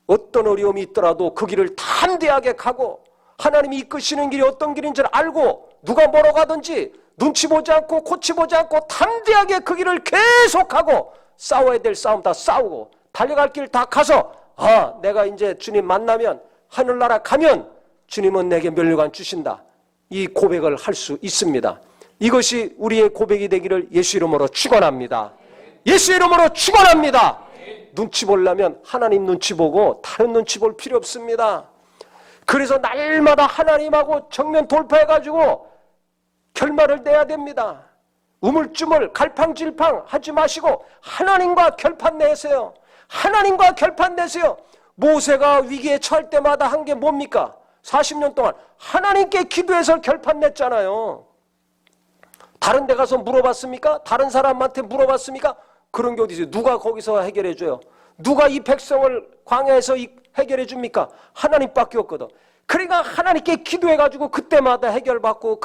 A: 어떤 어려움이 있더라도 그 길을 담대하게 가고, 하나님이 이끄시는 길이 어떤 길인지를 알고, 누가 뭐로 가든지 눈치 보지 않고 코치 보지 않고 담대하게 그 길을 계속하고, 싸워야 될 싸움 다 싸우고, 달려갈 길 다 가서, 내가 이제 주님 만나면, 하늘나라 가면 주님은 내게 면류관 주신다, 이 고백을 할 수 있습니다. 이것이 우리의 고백이 되기를 예수 이름으로 축원합니다. 예수 이름으로 축원합니다. 눈치 보려면 하나님 눈치 보고 다른 눈치 볼 필요 없습니다. 그래서 날마다 하나님하고 정면 돌파해가지고 결말을 내야 됩니다. 우물쭈물 갈팡질팡 하지 마시고 하나님과 결판 내세요. 하나님과 결판 내세요. 모세가 위기에 처할 때마다 한 게 뭡니까? 40년 동안 하나님께 기도해서 결판 냈잖아요. 다른 데 가서 물어봤습니까? 다른 사람한테 물어봤습니까? 그런 게 어디 있어요? 누가 거기서 해결해 줘요? 누가 이 백성을 광야에서 해결해 줍니까? 하나님밖에 없거든. 그러니까 하나님께 기도해가지고 그때마다 해결받고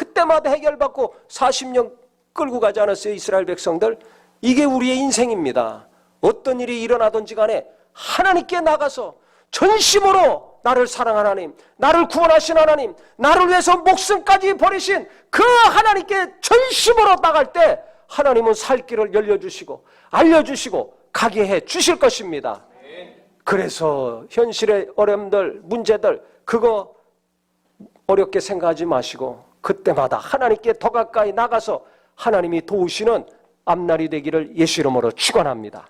A: 40년 끌고 가지 않았어요? 이스라엘 백성들. 이게 우리의 인생입니다. 어떤 일이 일어나든지 간에 하나님께 나가서 전심으로 나를 사랑하는 하나님, 나를 구원하신 하나님, 나를 위해서 목숨까지 버리신 그 하나님께 전심으로 나갈 때 하나님은 살 길을 열려주시고 알려주시고 가게 해 주실 것입니다. 그래서 현실의 어려움들, 문제들 그거 어렵게 생각하지 마시고 그때마다 하나님께 더 가까이 나가서 하나님이 도우시는 앞날이 되기를 예수 이름으로 축원합니다.